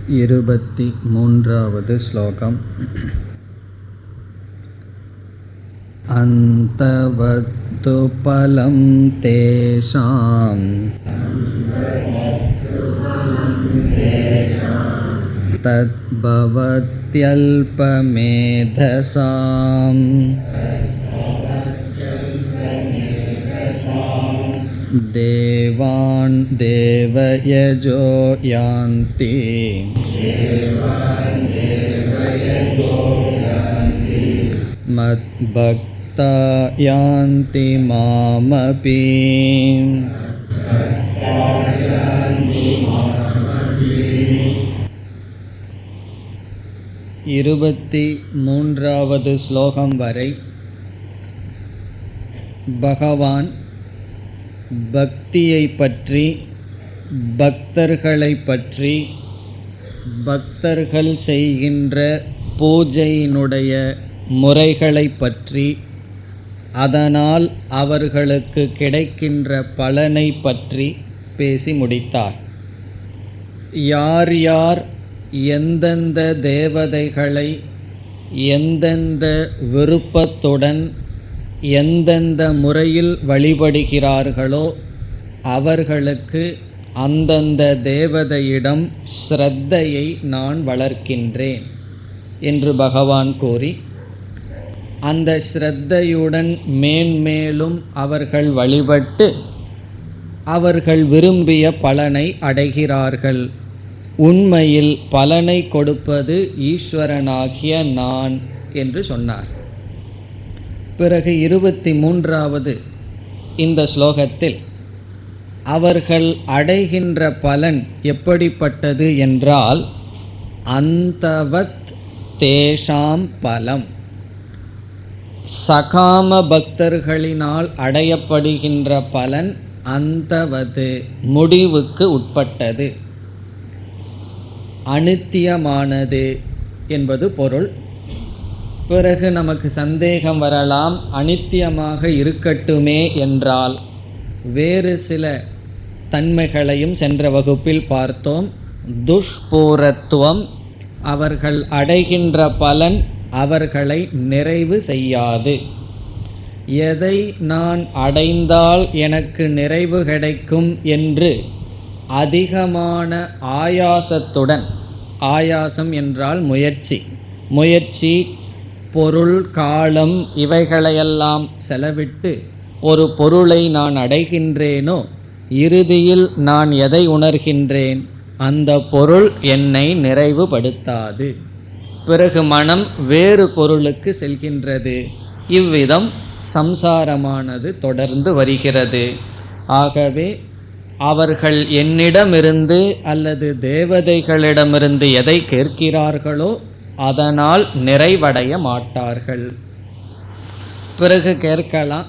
23வது ஸ்லோகம். அந்தவது பலம் தேஷாம் தத்பவத்யல்பமேதசாம் தேவான் தேவயஜோ யாந்தி மத்பக்தா யாந்தி மாமபி. 23வது ஸ்லோகம் வரை பகவான் பக்தியை பற்றி, பக்தர்களை பற்றி, பக்தர்கள் செய்கின்ற பூஜையினுடைய முறைகளை பற்றி, அதனால் அவர்களுக்கு கிடைக்கின்ற பலனை பற்றி பேசி முடித்தார். யார் யார் எந்தெந்த தேவதைகளை எந்தெந்த விருப்பத்துடன் எந்தெந்த முறையில் வழிபடுகிறார்களோ அவர்களுக்கு அந்தந்த தேவதையிடம் ஸ்ரத்தையை நான் வளர்க்கின்றேன் என்று பகவான் கூறி, அந்த ஸ்ரத்தையுடன் மேன்மேலும் அவர்கள் வழிபட்டு அவர்கள் விரும்பிய பலனை அடைகிறார்கள். உண்மையில் பலனை கொடுப்பது ஈஸ்வரனாகிய நான் என்று சொன்னார். பிறகு 23வது இந்த ஸ்லோகத்தில் அவர்கள் அடைகின்ற பலன் எப்படிப்பட்டது என்றால், அந்தவத் தேஷாம் பலம், சகாம பக்தர்களினால் அடையப்படுகின்ற பலன் அந்தவது முடிவுக்கு உட்பட்டது, அனித்தியமானது என்பது பொருள். பிறகு நமக்கு சந்தேகம் வரலாம், அனித்தியமாக இருக்கட்டுமே என்றால் வேறு சில தன்மைகளையும் சென்ற வகுப்பில் பார்த்தோம். துஷ்பூரத்துவம், அவர்கள் அடைகின்ற பலன் அவர்களை நிறைவு செய்யாது. எதை நான் அடைந்தால் எனக்கு நிறைவு கிடைக்கும் என்று அதிகமான ஆயாசத்துடன், ஆயாசம் என்றால் முயற்சி, பொருள், காலம் இவைகளையெல்லாம் செலவிட்டு ஒரு பொருளை நான் அடைகின்றேனோ, இறுதியில் நான் எதை உணர்கின்றேன்? அந்த பொருள் என்னை நிறைவுபடுத்தாது. பிறகு மனம் வேறு பொருளுக்கு செல்கின்றது. இவ்விதம் சம்சாரமானது தொடர்ந்து வருகிறது. ஆகவே அவர்கள் என்னிடமிருந்து அல்லது தேவதைகளிடமிருந்து எதை கேட்கிறார்களோ அதனால் நிறைவடைய மாட்டார்கள். பிறகு கேட்கலாம்,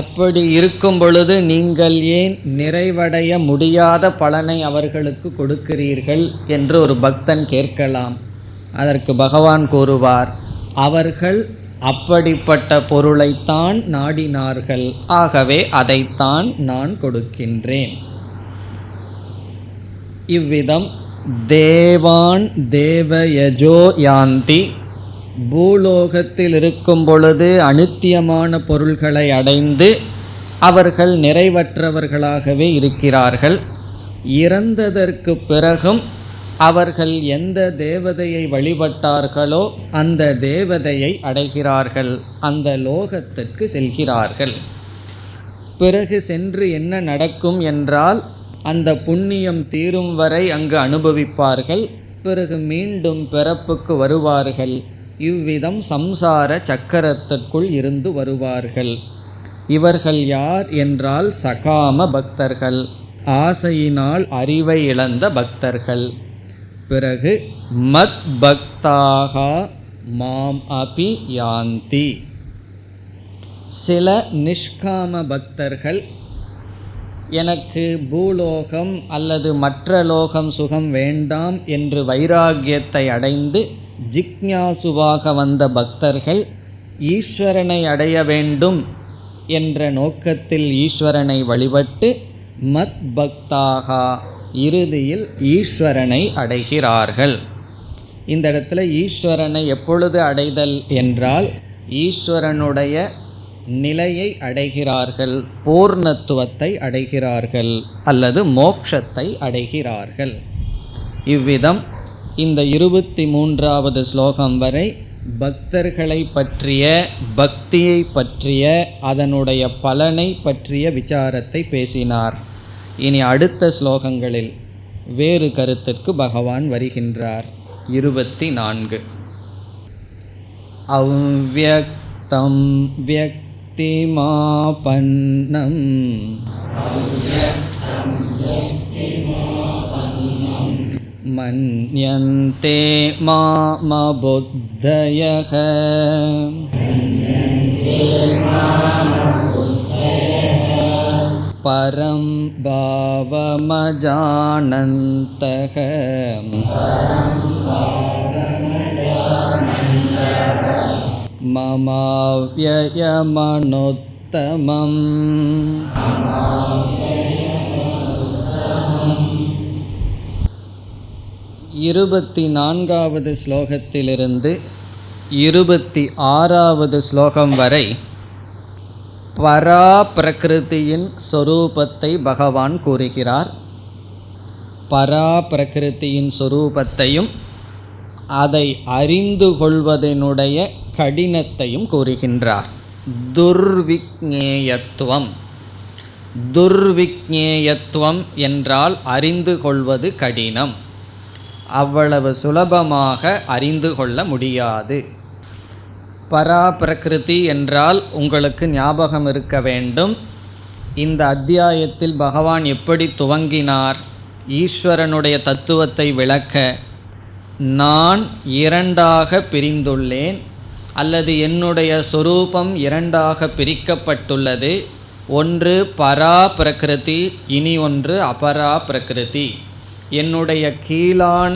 அப்படி இருக்கும் பொழுது நீங்கள் ஏன் நிறைவடைய முடியாத பலனை அவர்களுக்கு கொடுக்கிறீர்கள் என்று ஒரு பக்தன் கேட்கலாம். அதற்கு பகவான் கூறுவார், அவர்கள் அப்படிப்பட்ட பொருளைத்தான் நாடினார்கள், ஆகவே அதைத்தான் நான் கொடுக்கின்றேன். இவ்விதம் தேவான் தேவயஜோ யாந்தி, பூலோகத்தில் இருக்கும் பொழுது அனித்தியமான பொருள்களை அடைந்து அவர்கள் நிறைவற்றவர்களாகவே இருக்கிறார்கள். இறந்ததற்கு பிறகும் அவர்கள் எந்த தேவதையை வழிபட்டார்களோ அந்த தேவதையை அடைகிறார்கள், அந்த லோகத்திற்கு செல்கிறார்கள். பிறகு சென்று என்ன நடக்கும் என்றால், அந்த புண்ணியம் தீரும் வரை அங்கு அனுபவிப்பார்கள். பிறகு மீண்டும் பிறப்புக்கு வருவார்கள். இவ்விதம் சம்சார சக்கரத்திற்குள் இருந்து வருவார்கள். இவர்கள் யார் என்றால் சகாம பக்தர்கள், ஆசையினால் அறிவை இழந்த பக்தர்கள். பிறகு மத் பக்தாகா மாம் அபி யாந்தி, சில நிஷ்காம பக்தர்கள் எனக்கு பூலோகம் அல்லது மற்ற லோகம் சுகம் வேண்டாம் என்று வைராகியத்தை அடைந்து ஜிக்ஞாசுவாக வந்த பக்தர்கள் ஈஸ்வரனை அடைய வேண்டும் என்ற நோக்கத்தில் ஈஸ்வரனை வழிபட்டு மத் பக்தாகா இறுதியில் ஈஸ்வரனை அடைகிறார்கள். இந்த இடத்துல ஈஸ்வரனை எப்பொழுது அடைதல் என்றால் ஈஸ்வரனுடைய நிலையை அடைகிறார்கள், பூர்ணத்துவத்தை அடைகிறார்கள் அல்லது மோட்சத்தை அடைகிறார்கள். இவ்விதம் இந்த 23வது ஸ்லோகம் வரை பக்தர்களை பற்றிய, பக்தியை பற்றிய, அதனுடைய பலனை பற்றிய விசாரத்தை பேசினார். இனி அடுத்த ஸ்லோகங்களில் வேறு கருத்திற்கு பகவான் வருகின்றார். 24 அவ்யக்தம் வியக்திமாபன்னம் மன்யந்தே மாமபுத்தயக பரம் பாவமஜானந்தக மமாவ்யயமனுத்தமம். 24வது ஸ்லோகத்திலிருந்து 26வது ஸ்லோகம் வரை பரா பிரகிருதியின் சொரூபத்தை பகவான் கூறுகிறார். பரா பிரகிருதியின் சொரூபத்தையும் அதை அறிந்து கொள்வதனுடைய கடினத்தையும் கூறுகின்றார். துர்விக்ஞேயத்துவம். துர்விக்ஞேயத்துவம் என்றால் அறிந்து கொள்வது கடினம், அவ்வளவு சுலபமாக அறிந்து கொள்ள முடியாது. பரா பிரகிருதி என்றால் உங்களுக்கு ஞாபகம் இருக்க வேண்டும், இந்த அத்தியாயத்தில் பகவான் எப்படி துவங்கினார்? ஈஸ்வரனுடைய தத்துவத்தை விளக்க, நான் இரண்டாக பிரிந்துள்ளேன் அல்லது என்னுடைய சொரூபம் இரண்டாக பிரிக்கப்பட்டுள்ளது. ஒன்று பரா பிரகிருதி, இனி ஒன்று அபரா பிரகிருதி. என்னுடைய கீழான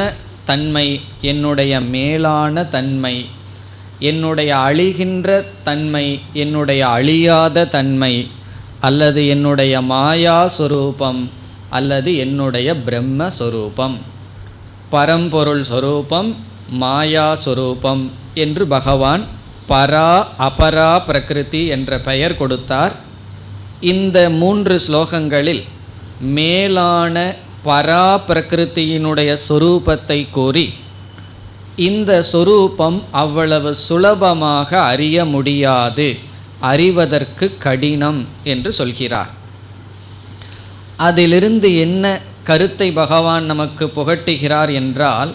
தன்மை, என்னுடைய மேலான தன்மை, என்னுடைய அழிகின்ற தன்மை, என்னுடைய அழியாத தன்மை, அல்லது என்னுடைய மாயா சொரூபம் அல்லது என்னுடைய பிரம்மஸ்வரூபம். பரம்பொருள் சொரூபம், மாயா சொரூபம் என்று பகவான் பரா அபரா பிரகிருதி என்ற பெயர் கொடுத்தார். இந்த 3 ஸ்லோகங்களில் மேலான பரா பிரகிருதியினுடைய சொரூபத்தை கூறி, இந்த சொரூபம் அவ்வளவு சுலபமாக அறிய முடியாது, அறிவதற்கு கடினம் என்று சொல்கிறார். அதிலிருந்து என்ன கருத்தை பகவான் நமக்கு புகட்டுகிறார் என்றால்,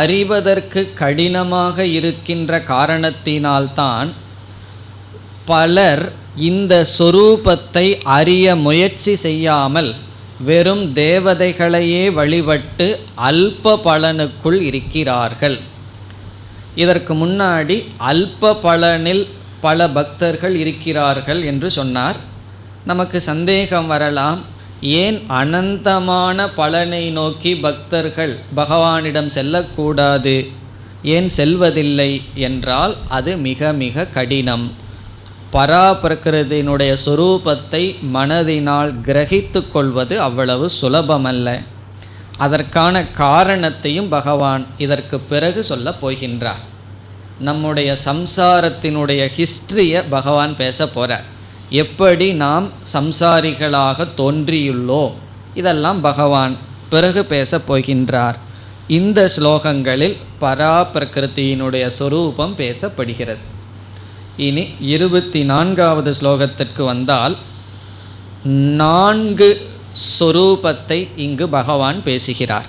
அறிவதற்கு கடினமாக இருக்கின்ற காரணத்தினால்தான் பலர் இந்த சொரூபத்தை அறிய முயற்சி செய்யாமல் வெறும் தேவதைகளையே வழிபட்டு அல்ப பலனுக்குள் இருக்கிறார்கள். இதற்கு முன்னாடி அல்ப பலனில் பல பக்தர்கள் இருக்கிறார்கள் என்று சொன்னார். நமக்கு சந்தேகம் வரலாம், ஏன் அனந்தமான பலனை நோக்கி பக்தர்கள் பகவானிடம் செல்லக்கூடாது, ஏன் செல்வதில்லை என்றால் அது மிக மிக கடினம். பரா பிரகிருதியினுடைய சொரூபத்தை மனதினால் கிரகித்து கொள்வது அவ்வளவு சுலபமல்ல. அதற்கான காரணத்தையும் பகவான் இதற்கு பிறகு சொல்லப் போகின்றார். நம்முடைய சம்சாரத்தினுடைய ஹிஸ்டரியை பகவான் பேச போகிறார். எப்படி நாம் சம்சாரிகளாக தோன்றியுள்ளோம், இதெல்லாம் பகவான் பிறகு பேசப் போகின்றார். இந்த ஸ்லோகங்களில் பரா பிரகிருதியினுடைய சொரூபம் பேசப்படுகிறது. இனி 24வது ஸ்லோகத்திற்கு வந்தால் 4 சொரூபத்தை இங்கு பகவான் பேசுகிறார்.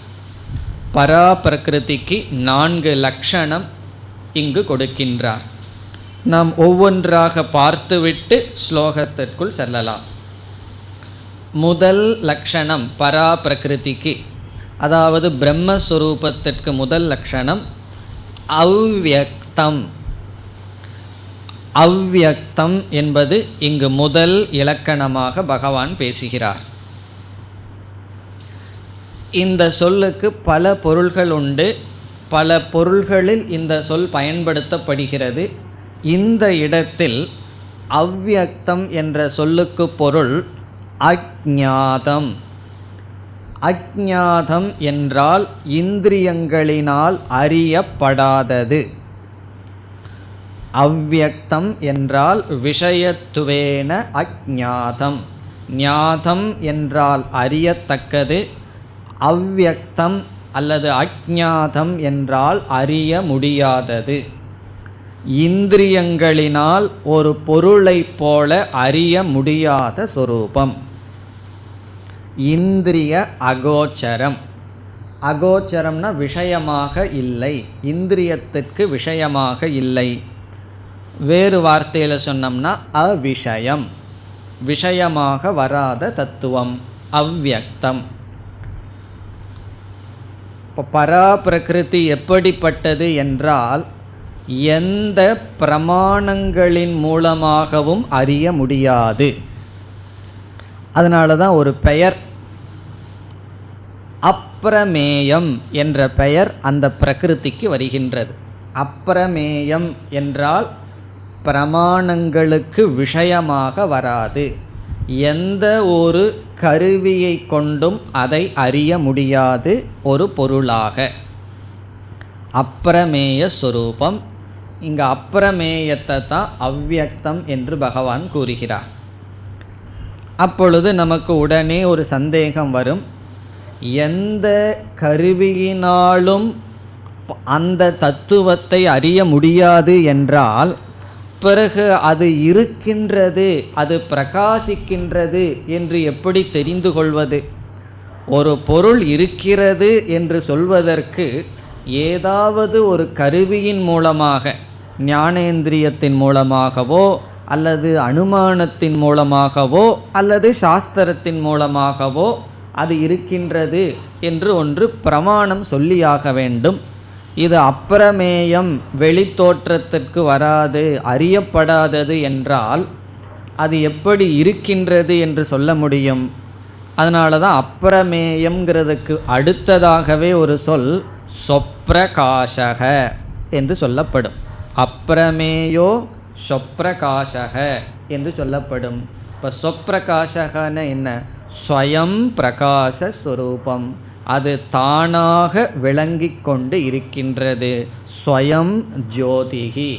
பரா பிரகிருதிக்கு 4 லக்ஷணம் இங்கு கொடுக்கின்றார். நாம் ஒவ்வொன்றாக பார்த்துவிட்டு ஸ்லோகத்திற்குள் செல்லலாம். முதல் லக்ஷணம் பரா பிரகிருதிக்கு, அதாவது பிரம்மஸ்வரூபத்திற்கு முதல் லக்ஷணம் அவ்யக்தம். அவ்யக்தம் என்பது இங்கு முதல் இலக்கணமாக பகவான் பேசுகிறார். இந்த சொல்லுக்கு பல பொருள்கள் உண்டு, பல பொருள்களில் இந்த சொல் பயன்படுத்தப்படுகிறது. இந்த இடத்தில் அவ்யக்தம் என்ற சொல்லுக்கு பொருள் அஞ்ஞாதம். அஜ்ஞாதம் என்றால் இந்திரியங்களினால் அறியப்படாதது. அவ்யக்தம் என்றால் விஷயத்துவேன அஜ்ஞாதம். ஞாதம் என்றால் அறியத்தக்கது, அவ்யக்தம் அல்லது அஜ்ஞாதம் என்றால் அறிய முடியாதது. இந்திரியங்களினால் ஒரு பொருளைப் போல அறிய முடியாத சொரூபம். இந்திரிய அகோச்சரம். அகோச்சரம்னா விஷயமாக இல்லை, இந்திரியத்திற்கு விஷயமாக இல்லை. வேறு வார்த்தையில் சொன்னோம்னா அவிஷயம், விஷயமாக வராத தத்துவம், அவ்யக்தம். இப்போ பராபிரகிருதி எப்படிப்பட்டது என்றால் எந்த பிரமாணங்களின் மூலமாகவும் அறிய முடியாது. அதனால தான் ஒரு பெயர் அப்பிரமேயம் என்ற பெயர் அந்த பிரகிருதிக்கு வருகின்றது. அப்பிரமேயம் என்றால் பிரமாணங்களுக்கு விஷயமாக வராது, எந்த ஒரு கருவியை கொண்டும் அதை அறிய முடியாது ஒரு பொருளாக. அப்பிரமேய ஸ்வரூபம். இங்கே அப்பிரமேயத்தை தான் அவ்யக்தம் என்று பகவான் கூறுகிறார். அப்பொழுது நமக்கு உடனே ஒரு சந்தேகம் வரும், எந்த கருவியினாலும் அந்த தத்துவத்தை அறிய முடியாது என்றால் பிறகு அது இருக்கின்றது, அது பிரகாசிக்கின்றது என்று எப்படி தெரிந்து கொள்வது? ஒரு பொருள் இருக்கிறது என்று சொல்வதற்கு ஏதாவது ஒரு கருவியின் மூலமாக, ஞானேந்திரியத்தின் மூலமாகவோ அல்லது அனுமானத்தின் மூலமாகவோ அல்லது சாஸ்திரத்தின் மூலமாகவோ அது இருக்கின்றது என்று ஒன்று பிரமாணம் சொல்லியாக வேண்டும். இது அப்பிரமேயம், வெளித்தோற்றத்திற்கு வராது, அறியப்படாதது என்றால் அது எப்படி இருக்கின்றது என்று சொல்ல முடியும்? அதனால தான் அப்பிரமேயம்ங்கிறதுக்கு அடுத்ததாகவே ஒரு சொல் சொப்ரகாசக என்று சொல்லப்படும். அப்பிரமேயோ சொப்ரகாசக என்று சொல்லப்படும். இப்போ சொப்ரகாசகன என்ன? ஸ்வயம் பிரகாச ஸ்வரூபம், அது தானாக விளங்கி கொண்டு இருக்கின்றது. ஸ்வயம் ஜோதிகி.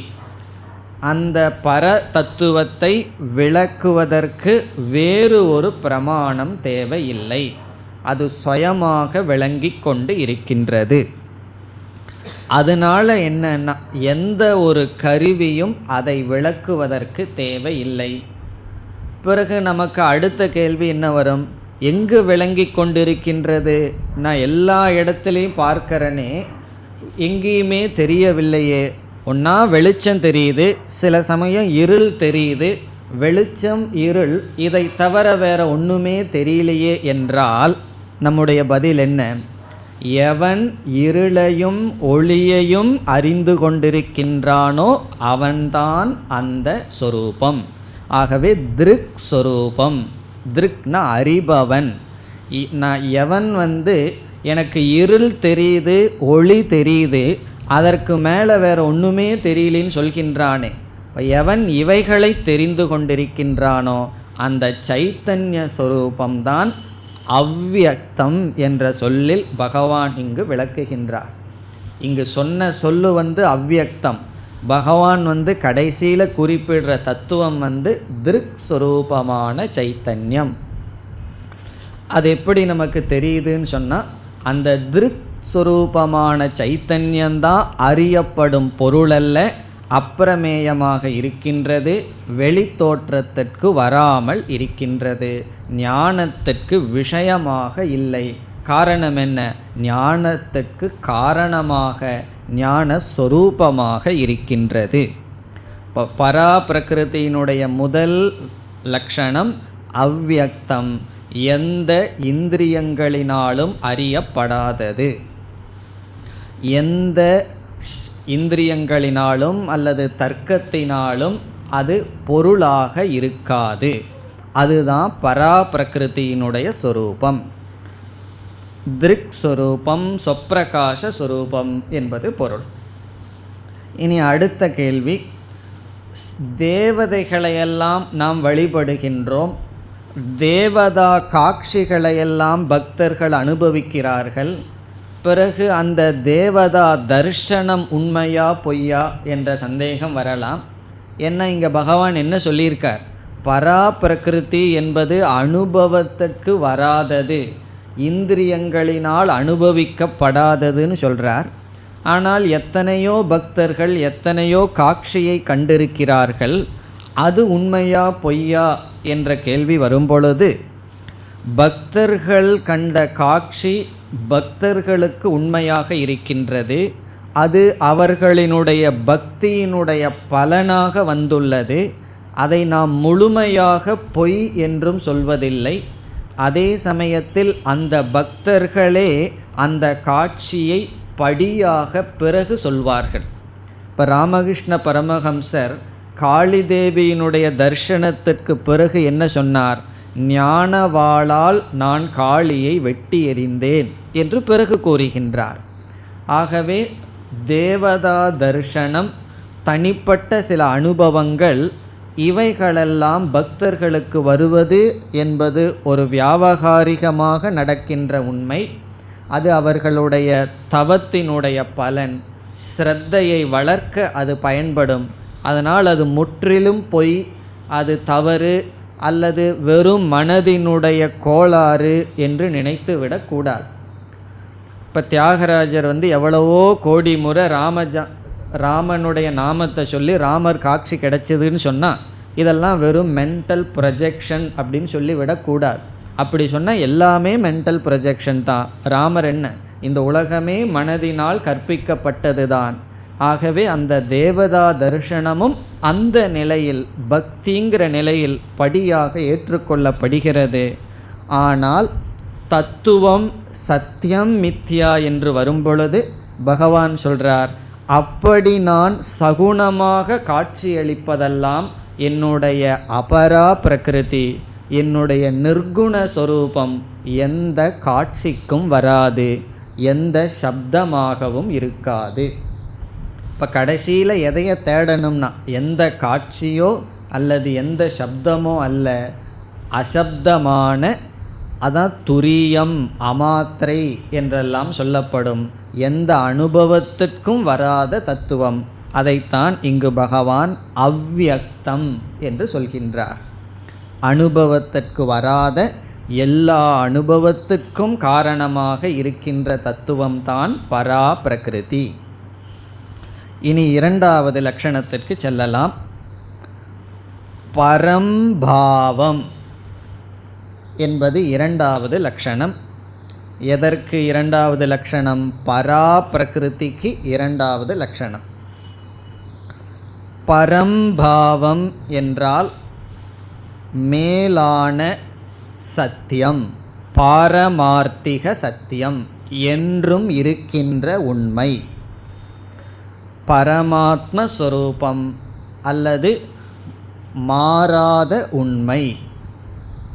அந்த பர தத்துவத்தை விளக்குவதற்கு வேறு ஒரு பிரமாணம் தேவையில்லை, அது சுயமாக விளங்கி கொண்டு இருக்கின்றது. அதனால என்னன்னா எந்த ஒரு கருவியும் அதை விளக்குவதற்கு தேவையில்லை. பிறகு நமக்கு அடுத்த கேள்வி என்ன வரும்? எங்கு விளங்கி கொண்டிருக்கின்றது? நான் எல்லா இடத்துலையும் பார்க்கிறேனே, எங்கேயுமே தெரியவில்லையே. ஒன்றா வெளிச்சம் தெரியுது, சில சமயம் இருள் தெரியுது. வெளிச்சம் இருள் இதை தவிர வேற ஒன்றுமே தெரியலையே என்றால் நம்முடைய பதில் என்ன? எவன் இருளையும் ஒளியையும் அறிந்து கொண்டிருக்கின்றானோ அவன்தான் அந்த சொரூபம். ஆகவே திருக் சொரூபம். திருக்னா அறிபவன். நான் எவன் எனக்கு இருள் தெரியுது, ஒளி தெரியுது, அதற்கு மேலே வேற ஒன்றுமே தெரியலின்னு சொல்கின்றானே, எவன் இவைகளை தெரிந்து கொண்டிருக்கின்றானோ அந்த சைத்தன்ய சொரூபம்தான் அவ்யக்தம் என்ற சொல்லில் பகவான் இங்கு விளக்குகின்றார். இங்கு சொன்ன சொல்லு அவ்யக்தம். பகவான் கடைசியில் குறிப்பிடுற தத்துவம் திருக் சொரூபமான சைத்தன்யம். அது எப்படி நமக்கு தெரியுதுன்னு சொன்னால், அந்த திருக் சொரூபமான சைத்தன்யந்தான் அறியப்படும் பொருளல்ல, அப்பிரமேயமாக இருக்கின்றது, வெளித்தோற்றத்திற்கு வராமல் இருக்கின்றது, ஞானத்திற்கு விஷயமாக இல்லை. காரணம் என்ன? ஞானத்திற்கு காரணமாக, ஞான சொரூபமாக இருக்கின்றது. இப்போ பரா பிரகிருதியினுடைய முதல் லட்சணம் அவ்யக்தம், எந்த இந்திரியங்களினாலும் அறியப்படாதது. எந்த இந்திரியங்களினாலும் அல்லது தர்க்கத்தினாலும் அது பொருளாக இருக்காது. அதுதான் பரா பிரகிருதியினுடைய சொரூபம். திருக் சொரூபம், சொப்பிரகாச சொரூபம் என்பது பொருள். இனி அடுத்த கேள்வி, தேவதைகளையெல்லாம் நாம் வழிபடுகின்றோம், தேவதா காட்சிகளையெல்லாம் பக்தர்கள் அனுபவிக்கிறார்கள். பிறகு அந்த தேவதா தர்ஷனம் உண்மையா பொய்யா என்ற சந்தேகம் வரலாம். என்ன இங்கே பகவான் என்ன சொல்லியிருக்கார்? பரா பிரகிருதி என்பது அனுபவத்திற்கு வராதது, இந்திரியங்களினால் அனுபவிக்கப்படாததுன்னு சொல்கிறார். ஆனால் எத்தனையோ பக்தர்கள் எத்தனையோ காட்சியை கண்டிருக்கிறார்கள். அது உண்மையா பொய்யா என்ற கேள்வி வரும்பொழுது, பக்தர்கள் கண்ட காட்சி பக்தர்களுக்கு உண்மையாக இருக்கின்றது. அது அவர்களினுடைய பக்தியினுடைய பலனாக வந்துள்ளது. அதை நாம் முழுமையாக பொய் என்றும் சொல்வதில்லை. அதே சமயத்தில் அந்த பக்தர்களே அந்த காட்சியை படியாக பிறகு சொல்வார்கள். இப்போ ராமகிருஷ்ண பரமஹம்சர் காளி தேவியினுடைய தர்ஷனத்திற்கு பிறகு என்ன சொன்னார்? ஞானவாளால் நான் காளியை வெட்டி எறிந்தேன் என்று பிறகு கூறுகின்றார். ஆகவே தேவதா தர்ஷனம், தனிப்பட்ட சில அனுபவங்கள், இவைகளெல்லாம் பக்தர்களுக்கு வருவது என்பது ஒரு வியாவகாரிகமாக நடக்கின்ற உண்மை. அது அவர்களுடைய தவத்தினுடைய பலன், ஸ்ரத்தையை வளர்க்க அது பயன்படும். அதனால் அது முற்றிலும் பொய், அது தவறு அல்லது வெறும் மனதினுடைய கோளாறு என்று நினைத்து விடக்கூடாது. இப்போ தியாகராஜர் எவ்வளவோ கோடி முறை ராமனுடைய நாமத்தை சொல்லி ராமர் காட்சி கிடைச்சதுன்னு சொன்னால் இதெல்லாம் வெறும் மென்டல் ப்ரொஜெக்ஷன் அப்படின்னு சொல்லி விடக்கூடாது. அப்படி சொன்னால் எல்லாமே மென்டல் ப்ரொஜெக்ஷன் தான். ராமர் என்ன, இந்த உலகமே மனதினால் கற்பிக்கப்பட்டது தான். ஆகவே அந்த தேவதா தரிசனமும் அந்த நிலையில், பக்திங்கிற நிலையில் படியாக ஏற்றுக்கொள்ளப்படுகிறது. ஆனால் தத்துவம் சத்தியம் மித்யா என்று வரும்பொழுது பகவான் சொல்கிறார், அப்படி நான் சகுணமாக காட்சியளிப்பதெல்லாம் என்னுடைய அபரா பிரகிருதி, என்னுடைய நிர்குண சொரூபம் எந்த காட்சிக்கும் வராது, எந்த சப்தமாகவும் இருக்காது. இப்போ கடைசியில் எதையை தேடணும்னா எந்த காட்சியோ அல்லது எந்த சப்தமோ அல்ல, அசப்தமான, அதான் துரியம் அமாத்திரை என்றெல்லாம் சொல்லப்படும் எந்த அனுபவத்திற்கும் வராத தத்துவம், அதைத்தான் இங்கு பகவான் அவ்யக்தம் என்று சொல்கின்றார். அனுபவத்திற்கு வராத, எல்லா அனுபவத்திற்கும் காரணமாக இருக்கின்ற தத்துவம்தான் பரா பிரகிருதி. இனி இரண்டாவது லட்சணத்திற்கு செல்லலாம். பரம்பாவம் என்பது இரண்டாவது லட்சணம். எதற்கு இரண்டாவது லட்சணம்? பரா பிரகிருதிக்கு இரண்டாவது லட்சணம். பரம்பாவம் என்றால் மேலான சத்தியம், பாரமார்த்திக சத்தியம், என்றும் இருக்கின்ற உண்மை. பரமாத்ம ஸ்வரூபம் அல்லது மாறாத உண்மை.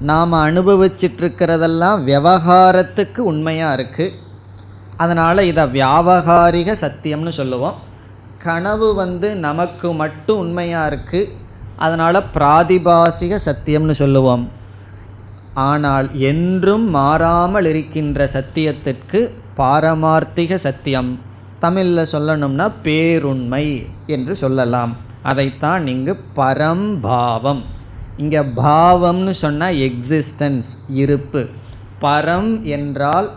நாம் அனுபவிச்சிட்ருக்கிறதெல்லாம் விவகாரத்துக்கு உண்மையாக இருக்குது. அதனால் இதை வியாவகாரிக சத்தியம்னு சொல்லுவோம். கனவு நமக்கு மட்டும் உண்மையாக இருக்குது, அதனால் பிராதிபாசிக சத்தியம்னு சொல்லுவோம். ஆனால் என்றும் மாறாமல் இருக்கின்ற சத்தியத்திற்கு பாரமார்த்திக சத்தியம், தமிழில் சொல்லணும்னா பேருண்மை என்று சொல்லலாம். அதைத்தான் இங்கு பரம்பாவம். இங்கே பாவம்னு சொன்னால் எக்ஸிஸ்டன்ஸ், இருப்பு. பரம் என்றால்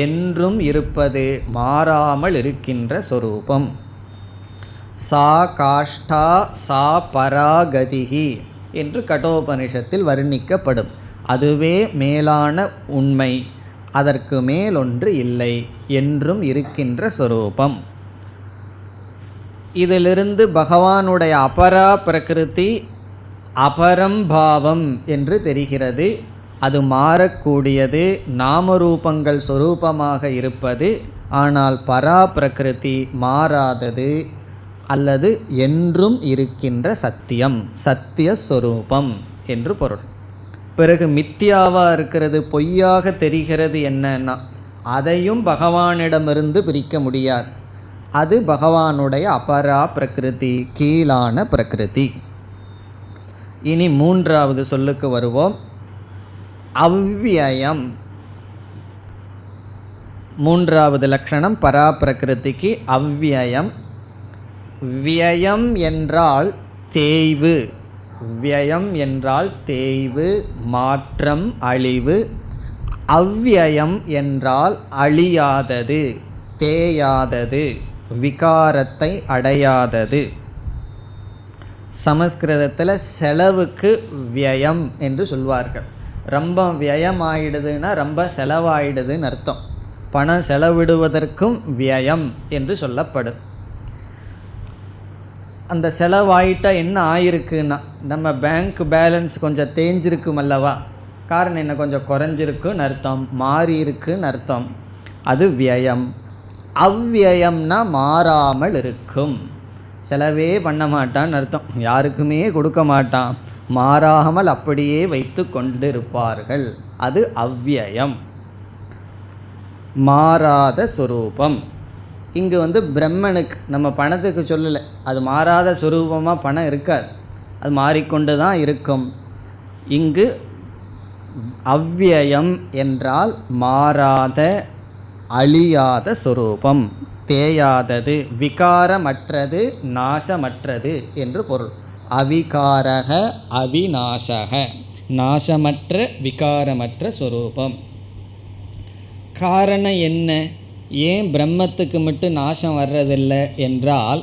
என்றும் இருப்பது, மாறாமல் இருக்கின்ற சொரூபம். சா காஷ்டா சா பராகதிகி என்று கடோபனிஷத்தில் வர்ணிக்கப்படும். அதுவே மேலான உண்மை, அதற்கு மேலொன்று இல்லை, என்றும் இருக்கின்ற சொரூபம். இதிலிருந்து பகவானுடைய அபரா பிரகிருதி அபரம்பாவம் என்று தெரிகிறது. அது மாறக்கூடியது, நாமரூபங்கள் சொரூபமாக இருப்பது. ஆனால் பரா பிரகிருதி மாறாதது அல்லது என்றும் இருக்கின்ற சத்தியம், சத்தியஸ்வரூபம் என்று பொருள். பிறகு மித்தியாவாக இருக்கிறது, பொய்யாக தெரிகிறது என்னன்னா, அதையும் பகவானிடமிருந்து பிரிக்க முடியாது. அது பகவானுடைய அபரா பிரகிருதி, கீழான பிரகிருதி. இனி மூன்றாவது சொல்லுக்கு வருவோம். அவ்வியம். மூன்றாவது லட்சணம் பராபிரகிருதிக்கு அவ்வியம். வியம் என்றால் தேய்வு. வியம் என்றால் தேய்வு, மாற்றம், அழிவு. அவ்வியம் என்றால் அழியாதது, தேயாதது, விகாரத்தை அடையாதது. சமஸ்கிருதத்தில் செலவுக்கு வியம் என்று சொல்வார்கள். ரொம்ப வியம் ஆயிடுதுன்னா ரொம்ப செலவாயிடுதுன்னு அர்த்தம். பணம் செலவிடுவதற்கும் வியம் என்று சொல்லப்படும். அந்த செலவாயிட்டா என்ன ஆயிருக்குன்னா, நம்ம பேங்க் பேலன்ஸ் கொஞ்சம் தேஞ்சிருக்கும் அல்லவா, காரணம் என்ன, கொஞ்சம் குறைஞ்சிருக்குன்னு அர்த்தம், மாறி இருக்குன்னு அர்த்தம். அது வியம். அவ்வியம்னா மாறாமல் இருக்கும், செலவே பண்ண மாட்டான்னு அர்த்தம், யாருக்குமே கொடுக்க மாட்டான், மாறாமல் அப்படியே வைத்து கொண்டிருப்பார்கள். அது அவ்வியம், மாறாத ஸ்வரூபம். இங்கு பிரம்மனுக்கு, நம்ம பணத்துக்கு சொல்லலை, அது மாறாத ஸ்வரூபமாக பணம் இருக்காது, அது மாறிக்கொண்டு தான் இருக்கும். இங்கு அவ்வியம் என்றால் மாறாத அழியாத ஸ்வரூபம், தேயாதது, விகாரமற்றது, நாசமற்றது என்று பொருள். அவிகாரக அவிநாசக, நாசமற்ற விகாரமற்ற ஸ்வரூபம். காரணம் என்ன, ஏன் பிரம்மத்துக்கு மட்டும் நாசம் வர்றதில்லை என்றால்,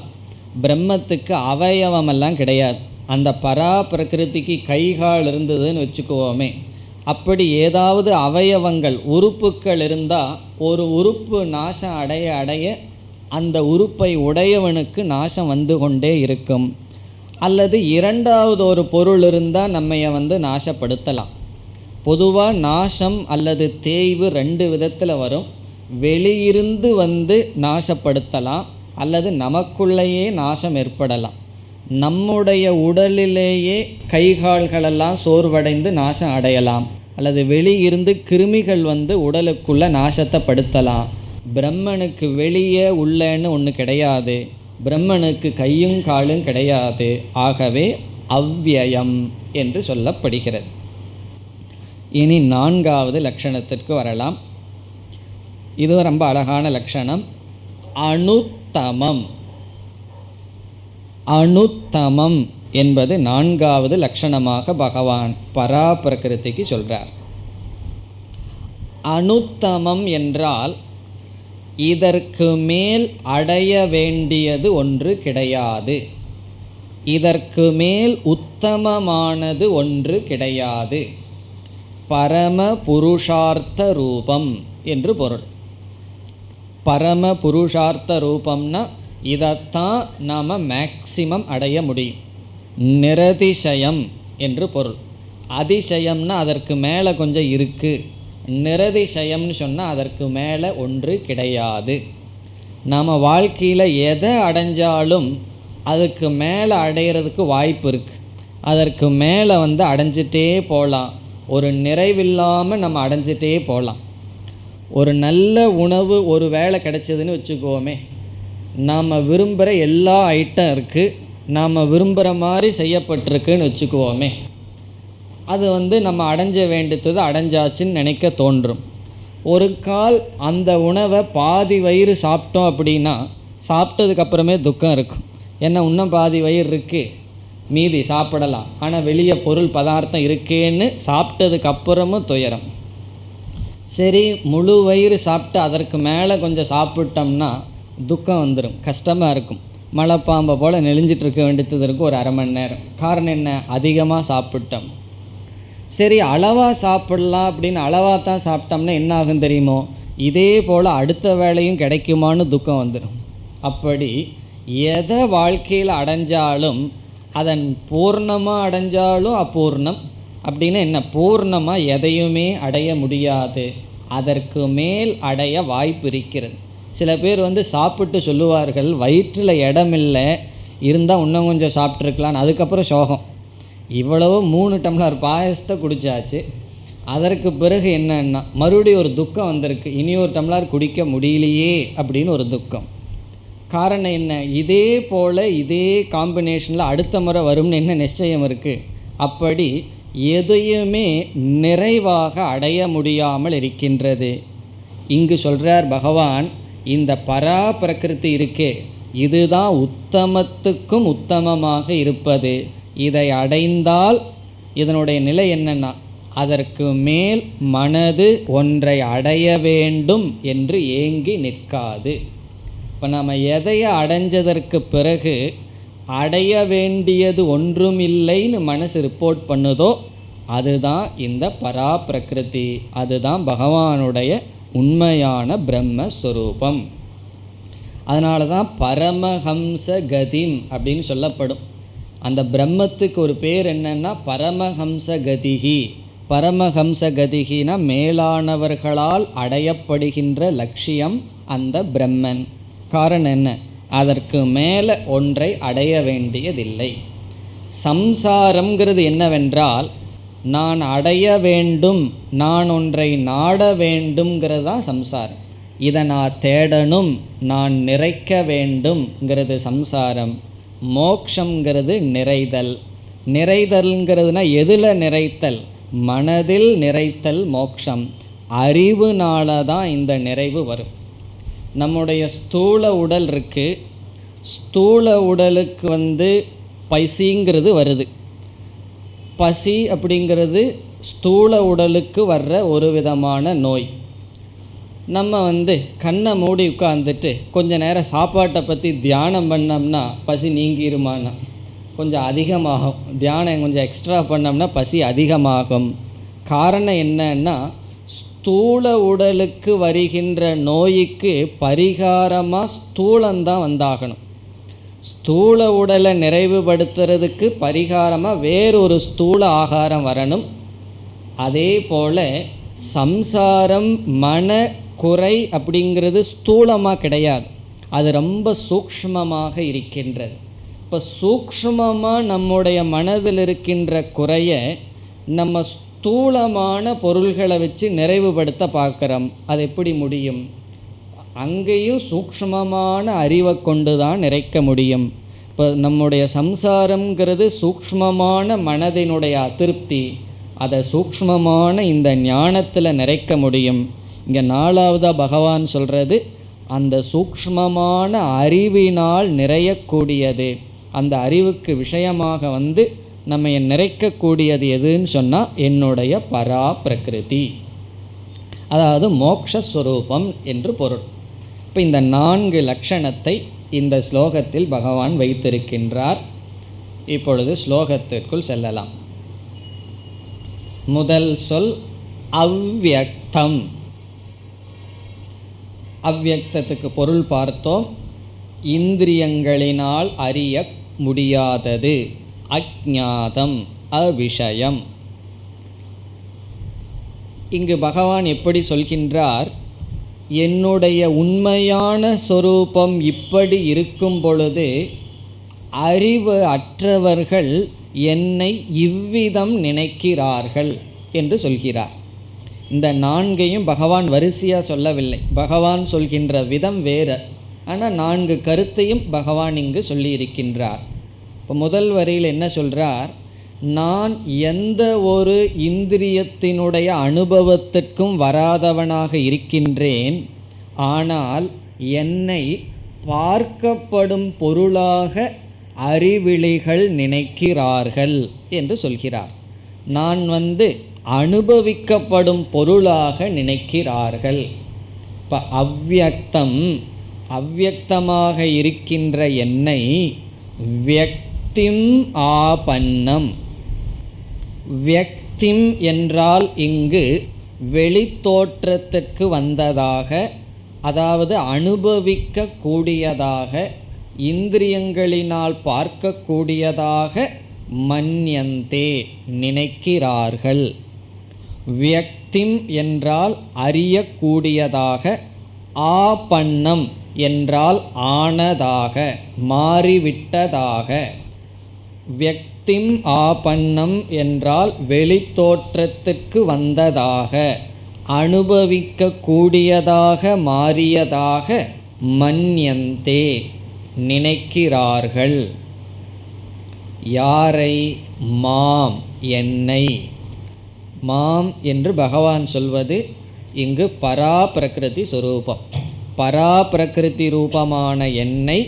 பிரம்மத்துக்கு அவயவமெல்லாம் கிடையாது. அந்த பரா பிரகிருதிக்கு கைகால் இருந்ததுன்னு வச்சுக்குவோமே, அப்படி ஏதாவது அவயவங்கள் உறுப்புக்கள் இருந்தால் ஒரு உறுப்பு நாசம் அடைய அடைய அந்த உறுப்பை உடையவனுக்கு நாசம் வந்து கொண்டே இருக்கும். அல்லது இரண்டாவது ஒரு பொருள் இருந்தால் நம்மைய நாசப்படுத்தலாம். பொதுவாக நாசம் அல்லது தேய்வு ரெண்டு விதத்தில் வரும். வெளியிருந்து நாசப்படுத்தலாம், அல்லது நமக்குள்ளேயே நாசம் ஏற்படலாம். நம்முடைய உடலிலேயே கைகால்களெல்லாம் சோர்வடைந்து நாசம் அடையலாம், அல்லது வெளியிருந்து கிருமிகள் உடலுக்குள்ள நாசத்தை படுத்தலாம். பிரம்மனுக்கு வெளியே உள்ளன்னு ஒன்று கிடையாது, பிரம்மனுக்கு கையும் காலும் கிடையாது. ஆகவே அவ்வியம் என்று சொல்லப்படுகிறது. இனி நான்காவது லட்சணத்திற்கு வரலாம். இது ரொம்ப அழகான லட்சணம், அனுத்தமம். அனுத்தமம் என்பது நான்காவது லட்சணமாக பகவான் பராபிரகிருதிக்கு சொல்றார். அனுத்தமம் என்றால் இதற்கு மேல் அடைய வேண்டியது ஒன்று கிடையாது, இதற்கு மேல் உத்தமமானது ஒன்று கிடையாது. பரம புருஷார்த்த ரூபம் என்று பொருள். பரம புருஷார்த்த ரூபம்னா இதைத்தான் நாம் மேக்சிமம் அடைய முடியும். நிரதிசயம் என்று பொருள். அதிசயம்னா அதற்கு மேலே கொஞ்சம் இருக்குது, நிரதிசயம்னு சொன்னால் அதற்கு மேலே ஒன்று கிடையாது. நாம் வாழ்க்கையில் எதை அடைஞ்சாலும் அதுக்கு மேலே அடையிறதுக்கு வாய்ப்பு இருக்குது. அதற்கு மேலே அடைஞ்சிட்டே போகலாம், ஒரு நிறைவில்லாமல் நம்ம அடைஞ்சிட்டே போகலாம். ஒரு நல்ல உணவு ஒரு வேளை கிடைச்சதுன்னு வச்சுக்கோமே, நாம் விரும்புகிற எல்லா ஐட்டம் இருக்குது, நாம் விரும்புகிற மாதிரி செய்யப்பட்டிருக்குன்னு வச்சுக்குவோமே, அது நம்ம அடைஞ்ச வேண்டியது அடைஞ்சாச்சுன்னு நினைக்க தோன்றும். ஒரு கால் அந்த உணவை பாதி வயிறு சாப்பிட்டோம் அப்படின்னா சாப்பிட்டதுக்கப்புறமே துக்கம் இருக்கும். ஏன்னா இன்னும் பாதி வயிறு இருக்குது, மீதி சாப்பிடலாம், ஆனால் வெளியே பொருள் பதார்த்தம் இருக்கேன்னு சாப்பிட்டதுக்கப்புறமும் துயரம். சரி, முழு வயிறு சாப்பிட்டு அதற்கு மேலே கொஞ்சம் சாப்பிட்டோம்னா துக்கம் வந்துடும், கஷ்டமாக இருக்கும். மலைப்பாம்பை போல் நெளிஞ்சிட்டு இருக்க வேண்டியது இருக்கும் ஒரு அரை மணி நேரம். காரணம் என்ன, அதிகமாக சாப்பிட்டோம். சரி, அளவாக சாப்பிடலாம் அப்படின்னு அளவாக தான் சாப்பிட்டோம்னா என்ன ஆகும் தெரியுமோ, இதே போல் அடுத்த வேளையும் கிடைக்குமான்னு துக்கம் வந்துடும். அப்படி எதை வாழ்க்கையில் அடைஞ்சாலும் அதன் பூர்ணமாக அடைஞ்சாலும் அபூர்ணம் அப்படின்னு என்ன, பூர்ணமாக எதையுமே அடைய முடியாது, அதற்கு மேல் அடைய வாய்ப்பு இருக்கிறது. சில பேர் சாப்பிட்டு சொல்லுவார்கள், வயிற்றில் இடமில்லை, இருந்தால் இன்னும் கொஞ்சம் சாப்பிட்ருக்கலான்னு. அதுக்கப்புறம் சோகம், இவ்வளவு 3 டம்ளர் பாயசத்தை குடித்தாச்சு, அதற்கு பிறகு என்னன்னா மறுபடியும் ஒரு துக்கம் வந்திருக்கு, இனி ஒரு டம்ளர் குடிக்க முடியலையே அப்படின்னு ஒரு துக்கம். காரணம் என்ன, இதே போல் இதே காம்பினேஷனில் அடுத்த முறை வரும்னு என்ன நிச்சயம் இருக்குது. அப்படி எதையுமே நிறைவாக அடைய முடியாமல் இருக்கின்றது. இங்கு சொல்கிறார் பகவான், இந்த பரா பிரகிருதி இருக்கே, இதுதான் உத்தமத்துக்கும் உத்தமமாக இருப்பது. இதை அடைந்தால் இதனுடைய நிலை என்னன்னா, அதற்கு மேல் மனது ஒன்றை அடைய வேண்டும் என்று ஏங்கி நிற்காது. இப்போ நம்ம எதையை அடைஞ்சதற்கு பிறகு அடைய வேண்டியது ஒன்றும் இல்லைன்னு மனசு ரிப்போர்ட் பண்ணுதோ அதுதான் இந்த பரா பிரகிருதி, அதுதான் பகவானுடைய உண்மையான பிரம்மஸ்வரூபம். அதனால தான் பரமஹம்ச கதிம் அப்படின்னு சொல்லப்படும். அந்த பிரம்மத்துக்கு ஒரு பேர் என்னன்னா பரமஹம்ச கதிகி. பரமஹம்ச கதிகினா மேலானவர்களால் அடையப்படுகின்ற லட்சியம் அந்த பிரம்மன். காரணம் என்ன? அதற்கு மேலே ஒன்றை அடைய வேண்டியதில்லை. சம்சாரம்ங்கிறது என்னவென்றால், நான் அடைய வேண்டும், நான் ஒன்றை நாட வேண்டும்ங்கிறது தான் சம்சாரம். இதை நான் தேடணும், நான் நிறைக்க வேண்டும்ங்கிறது சம்சாரம். மோக்ஷங்கிறது நிறைதல். நிறைதல்ங்கிறதுனா எதில் நிறைத்தல்? மனதில் நிறைத்தல் மோக்ஷம். அறிவுனால தான் இந்த நிறைவு வரும். நம்முடைய ஸ்தூல உடல் இருக்குது, ஸ்தூல உடலுக்கு பசிங்கிறது வருது. பசி அப்படிங்கிறது ஸ்தூல உடலுக்கு வர்ற ஒரு விதமான நோய். நம்ம கண்ணை மூடி உட்காந்துட்டு கொஞ்ச நேரம் சாப்பாட்டை பற்றி தியானம் பண்ணோம்னா பசி நீங்கிருமானா? கொஞ்சம் அதிகமாகும். தியானம் கொஞ்சம் எக்ஸ்ட்ரா பண்ணோம்னா பசி அதிகமாகும். காரணம் என்னன்னா, ஸ்தூல உடலுக்கு வருகின்ற நோய்க்கு பரிகாரமாக ஸ்தூலந்தான் வந்தாகணும். ஸ்தூல உடலை நிறைவுபடுத்துறதுக்கு பரிகாரமாக வேறொரு ஸ்தூல ஆகாரம் வரணும். அதே போல் சம்சாரம் மன குறை அப்படிங்கிறது ஸ்தூலமாக கிடையாது, அது ரொம்ப சூக்ஷ்மமாக இருக்கின்றது. இப்போ சூக்ஷ்மமாக நம்முடைய மனதில் இருக்கின்ற குறையை நம்ம ஸ்தூலமான பொருள்களை வச்சு நிறைவுபடுத்த பார்க்குறோம். அது எப்படி முடியும்? அங்கேயும் சூக்ஷ்மமான அறிவை கொண்டு தான் நிறைக்க முடியும். இப்போ நம்முடைய சம்சாரம்ங்கிறது சூக்ஷ்மமான மனதினுடைய அதிருப்தி, அதை சூக்ஷ்மமான இந்த ஞானத்தில் நிறைக்க முடியும். இங்கே நாலாவதாக பகவான் சொல்கிறது, அந்த சூக்ஷ்மமான அறிவினால் நிறையக்கூடியது. அந்த அறிவுக்கு விஷயமாக நம்ம நிறைக்கக்கூடியது எதுன்னு சொன்னால் என்னுடைய பரா பிரகிருதி, அதாவது மோக்ஷஸ்வரூபம் என்று பொருள். இப்போ இந்த 4 லட்சணத்தை இந்த ஸ்லோகத்தில் பகவான் வைத்திருக்கின்றார். இப்பொழுது ஸ்லோகத்திற்குள் செல்லலாம். முதல் சொல் அவ்யக்தம். அவ்யக்தத்துக்கு பொருள் பார்த்தோம். இந்திரியங்களினால் அறிய முடியாதது, அஜ்ஞாதம், அவிஷயம். இங்கு பகவான் எப்படி சொல்கின்றார்? என்னுடைய உண்மையான சொரூபம் இப்படி இருக்கும் பொழுது அறிவு அற்றவர்கள் என்னை இவ்விதம் நினைக்கிறார்கள் என்று சொல்கிறார். இந்த 4ஐயும் பகவான் வரிசையாக சொல்லவில்லை, பகவான் சொல்கின்ற விதம் வேறு. ஆனால் 4 கருத்தையும் பகவான் இங்கு சொல்லியிருக்கின்றார். இப்போ முதல் வரியில் என்ன சொல்கிறார்? நான் எந்த ஒரு இந்திரியத்தினுடைய அனுபவத்திற்கும் வராதவனாக இருக்கின்றேன், ஆனால் என்னை பார்க்கப்படும் பொருளாக அறிவிழிகள் நினைக்கிறார்கள் என்று சொல்கிறார். நான் அனுபவிக்கப்படும் பொருளாக நினைக்கிறார்கள். இப்போ அவ்யக்தம், அவ்யக்தமாக இருக்கின்ற என்னை வியக்திம் ஆபன்னம். வியக்திம் என்றால் இங்கு வெளித்தோற்றத்திற்கு வந்ததாக, அதாவது அனுபவிக்க கூடியதாக, இந்திரியங்களினால் பார்க்கக்கூடியதாக மன்யந்தே நினைக்கிறார்கள். வியக்திம் என்றால் அறியக்கூடியதாக, ஆபன்னம் என்றால் ஆனதாக, மாறிவிட்டதாக. வியக்திம் ஆபன்னம் என்றால் வெளித்தோற்றத்திற்கு வந்ததாக, அனுபவிக்க கூடியதாக, மாறியதாக, மன்யந்தே நினைக்கிறார்கள். யாரை? மாம், என்னை. மாம் என்று பகவான் சொல்வது இங்கு பரா பிரகிருதி சொரூபம். பரா பிரகிருதி ரூபமான என்னை,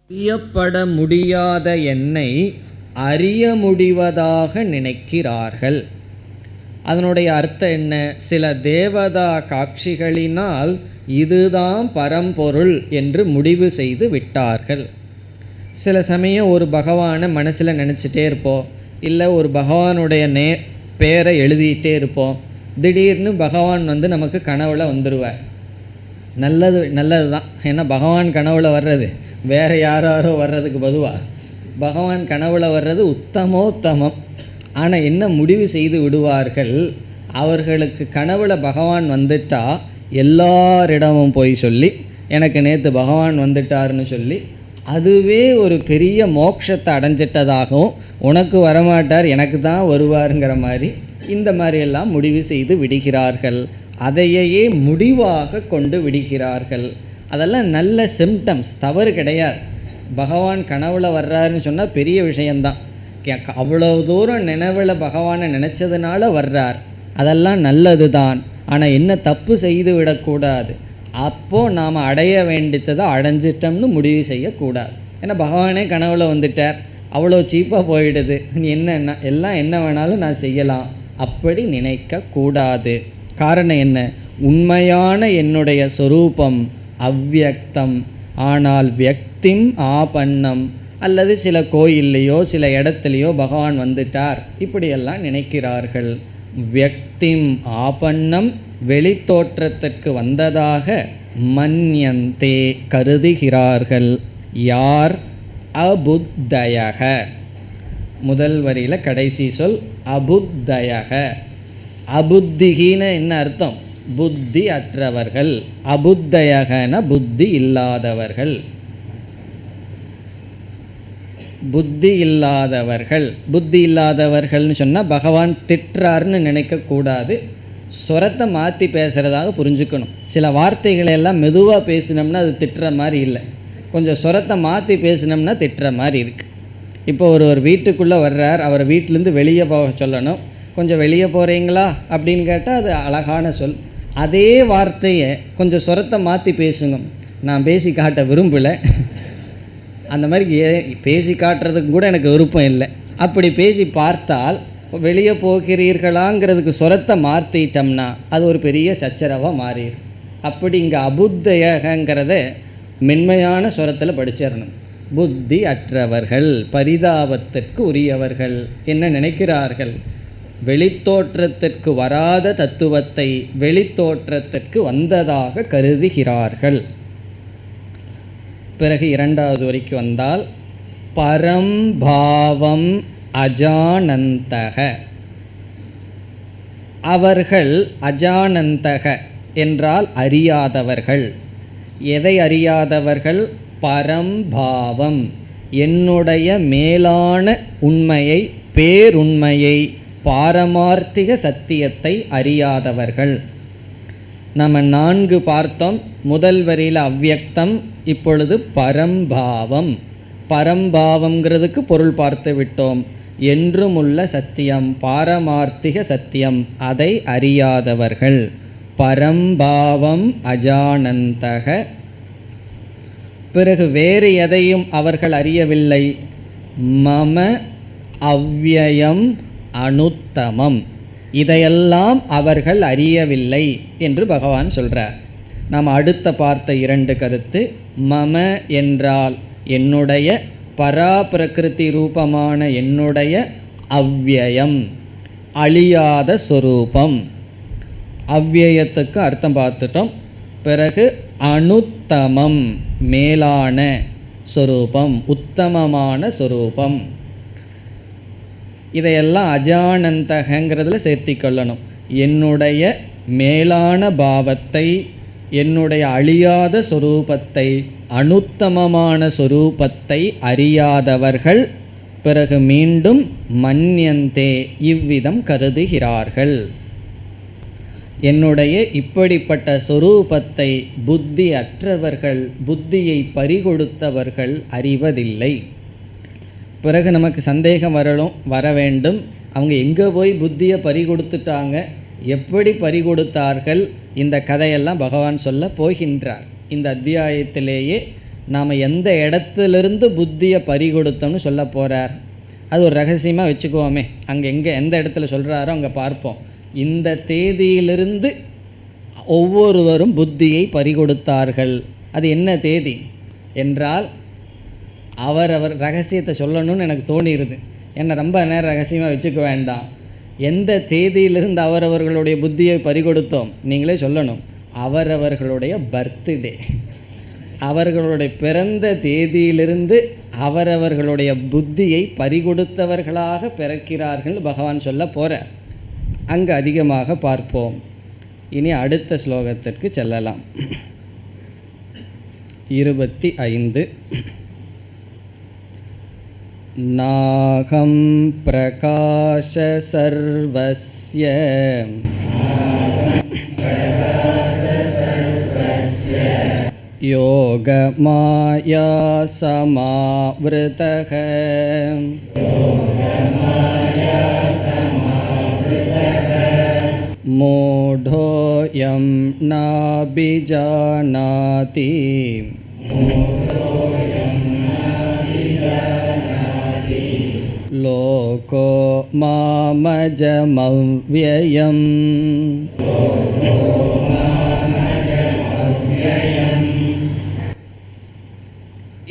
அறியப்பட முடியாத என்னை அறிய முடிவதாக நினைக்கிறார்கள். அதனுடைய அர்த்தம் என்ன? சில தேவதா காட்சிகளினால் இதுதான் பரம்பொருள் என்று முடிவு செய்து விட்டார்கள். சில சமயம் ஒரு பகவானை மனசில் நினச்சிட்டே இருப்போம், இல்லை ஒரு பகவானுடைய பேரை எழுதிட்டே இருப்போம். திடீர்னு பகவான் நமக்கு கனவுல வந்துடுவார். நல்லது தான். ஏன்னா பகவான் கனவுல வர்றது வேறு யாரோ வர்றதுக்கு பதுவாக பகவான் கனவுல வர்றது உத்தமோத்தமம். ஆனால் என்ன முடிவு செய்து விடுவார்கள், அவர்களுக்கு கனவுல பகவான் வந்துட்டா எல்லாரிடமும் போய் சொல்லி எனக்கு நேற்று பகவான் வந்துட்டார்னு சொல்லி அதுவே ஒரு பெரிய மோட்சத்தை அடைஞ்சிட்டதாகவும், உனக்கு வரமாட்டார் எனக்கு தான் வருவாருங்கிற மாதிரி இந்த மாதிரியெல்லாம் முடிவு செய்து விடுகிறார்கள். அதையே முடிவாக கொண்டு விடுகிறார்கள். அதெல்லாம் நல்ல சிம்டம்ஸ், தவறு கிடையாது. பகவான் கனவுல வர்றாருன்னு சொன்னால் பெரிய விஷயந்தான். அவ்வளோ தூரம் நினைவில் பகவானை நினச்சதுனால வர்றார், அதெல்லாம் நல்லது தான். ஆனால் என்ன தப்பு செய்து விடக்கூடாது. அப்போது நாம் அடைய வேண்டியதை அடைஞ்சிட்டோம்னு முடிவு செய்யக்கூடாது. ஏன்னா பகவானே கனவுல வந்துட்டார், அவ்வளோ சீப்பாக போயிடுது, என்ன எல்லாம் என்ன வேணாலும் நான் செய்யலாம், அப்படி நினைக்கக்கூடாது. காரணம் என்ன? உண்மையான என்னுடைய சொரூபம் அவ்வியக்தம். ஆனால் வியக்திம் ஆபன்னம், அல்லது சில கோயில்லையோ சில இடத்துலையோ பகவான் வந்துட்டார் இப்படியெல்லாம் நினைக்கிறார்கள். வியக்திம் ஆபன்னம், வெளித்தோற்றத்திற்கு வந்ததாக மன்யந்தே கருதுகிறார்கள். யார்? அபுத்தயக. முதல் வரியில் கடைசி சொல் அபுத்தயக. அபுத்திகின்னு என்ன அர்த்தம்? புத்தி அற்றவர்கள். அபுத்தயகன புத்தி இல்லாதவர்கள். புத்தி இல்லாதவர்கள். புத்தி இல்லாதவர்கள்னு சொன்னால் பகவான் திட்டுறாருன்னு நினைக்கக்கூடாது. ஸ்வரத்தை மாற்றி பேசுகிறதாக புரிஞ்சுக்கணும். சில வார்த்தைகளை எல்லாம் மெதுவாக பேசினோம்னா அது திட்டுற மாதிரி இல்லை, கொஞ்சம் ஸ்வரத்தை மாற்றி பேசினோம்னா திட்டுற மாதிரி இருக்குது. இப்போ ஒரு வீட்டுக்குள்ளே வர்றார், அவரை வீட்டிலேருந்து வெளியே போக சொல்லணும். கொஞ்சம் வெளியே போகிறீங்களா அப்படின்னு கேட்டால் அது அழகான சொல். அதே வார்த்தையை கொஞ்சம் ஸ்வரத்தை மாற்றி பேசுங்க. நான் பேசி காட்ட விரும்பலை, அந்த மாதிரி பேசி காட்டுறதுக்கு கூட எனக்கு விருப்பம் இல்லை. அப்படி பேசி பார்த்தால் வெளியே போகிறீர்களாங்கிறதுக்கு ஸ்வரத்தை மாற்றிட்டோம்னா அது ஒரு பெரிய சச்சரவாக மாறிடும். அப்படி இங்கே அபுத்தயகங்கிறத மென்மையான ஸ்வரத்தில் படிச்சிடணும். புத்தி அற்றவர்கள், பரிதாபத்திற்கு உரியவர்கள். என்ன நினைக்கிறார்கள்? வெளித்தோற்றத்திற்கு வராத தத்துவத்தை வெளித்தோற்றத்திற்கு வந்ததாக கருதுகிறார்கள். பிறகு இரண்டாவது வரைக்கும் வந்தால் பரம்பாவம் அஜானந்தக. அவர்கள் அஜானந்தக என்றால் அறியாதவர்கள். எதை அறியாதவர்கள்? பரம்பாவம், என்னுடைய மேலான உண்மையை, பேருண்மையை, பாரமார்த்திக சத்தியத்தை அறியாதவர்கள். நம்ம 4 பார்த்தோம். முதல் வரியில் அவ்வியக்தம், இப்பொழுது பரம்பாவம். பரம்பாவங்கிறதுக்கு பொருள் பார்த்து விட்டோம். என்றும் உள்ள சத்தியம், பாரமார்த்திக சத்தியம், அதை அறியாதவர்கள். பரம்பாவம் அஜானந்தக. பிறகு வேறு எதையும் அவர்கள் அறியவில்லை. மம அவ்யயம் அனுத்தமம், இதையெல்லாம் அவர்கள் அறியவில்லை என்று பகவான் சொல்கிறார். நாம் அடுத்த பார்த்த 2 கருத்து. மம என்றால் என்னுடைய, பராபிரகிருதி ரூபமான என்னுடைய அவ்யயம், அழியாத சொரூபம். அவ்யயத்துக்கு அர்த்தம் பார்த்துட்டோம். பிறகு அனுத்தமம், மேலான சொரூபம், உத்தமமான சொரூபம். இதையெல்லாம் அஜானந்தகங்கிறதுல சேர்த்தி கொள்ளணும். என்னுடைய மேலான பாவத்தை, என்னுடைய அழியாத சொரூபத்தை, அனுத்தமமான சொரூபத்தை அறியாதவர்கள். பிறகு மீண்டும் மன்யந்தே, இவ்விதம் கருதுகிறார்கள். என்னுடைய இப்படிப்பட்ட சொரூபத்தை புத்தி அற்றவர்கள், புத்தியை பறிகொடுத்தவர்கள் அறிவதில்லை. பிறகு நமக்கு சந்தேகம் வர வேண்டும், அவங்க எங்கே போய் புத்தியை பறிகொடுத்துட்டாங்க, எப்படி பறிகொடுத்தார்கள், இந்த கதையெல்லாம் பகவான் சொல்ல போகின்றார். இந்த அத்தியாயத்திலேயே நாம் எந்த இடத்துலேருந்து புத்தியை பறிகொடுத்தோம்னு சொல்ல போகிறார். அது ஒரு ரகசியமாக வச்சுக்குவோமே, அங்கே எந்த இடத்துல சொல்கிறாரோ அங்கே பார்ப்போம். இந்த தேதியிலிருந்து ஒவ்வொருவரும் புத்தியை பறிகொடுத்தார்கள். அது என்ன தேதி என்றால் அவரவர் ரகசியத்தை சொல்லணும்னு எனக்கு தோணிடுது. என்ன ரொம்ப நேரம் ரகசியமாக வச்சுக்க வேண்டாம். எந்த தேதியிலிருந்து அவரவர்களுடைய புத்தியை பறிகொடுத்தோம் நீங்களே சொல்லணும். அவரவர்களுடைய பர்த்டே, அவர்களுடைய பிறந்த தேதியிலிருந்து அவரவர்களுடைய புத்தியை பறிகொடுத்தவர்களாக பிறக்கிறார்கள் பகவான் சொல்ல போகிறார். அங்கு அதிகமாக பார்ப்போம். இனி அடுத்த ஸ்லோகத்திற்கு செல்லலாம். 25. நாகம் பிரகாஷ சர்வஸ்ய யோக மாயா சமாவ்ருதஹ மூடோயம் நாபிஜானாதி லோகோ மாமஜமவ்யயம்.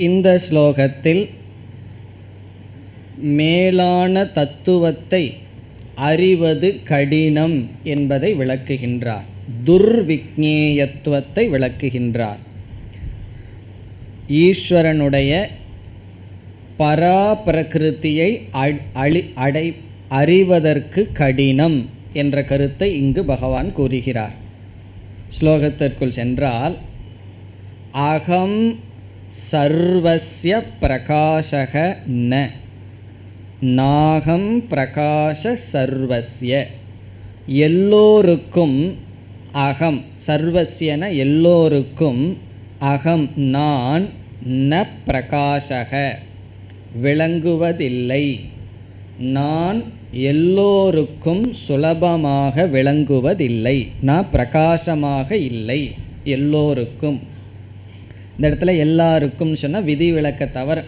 இந்த ஸ்லோகத்தில் மேலான தத்துவத்தை அறிவது கடினம் என்பதை விளக்குகின்றார். துர்விக்ஞேயத்துவத்தை விளக்குகின்றார். ஈஸ்வரனுடைய பராபிரகிருதியை அறிவதற்கு கடினம் என்ற கருத்தை இங்கு பகவான் கூறுகிறார். ஸ்லோகத்திற்குள் சென்றால், அகம் சர்வஸ்ய பிரகாசக ந நாகம் பிரகாச சர்வஸ்ய, எல்லோருக்கும் அகம், சர்வஸ்யன எல்லோருக்கும், அகம் நான், ந பிரகாசக விளங்குவதில்லை, நான் எல்லோருக்கும் சுலபமாக விளங்குவதில்லை, நான் பிரகாசமாக இல்லை எல்லோருக்கும். இந்த இடத்துல எல்லாருக்கும் சொன்னால் விதி விலக்க தவிர,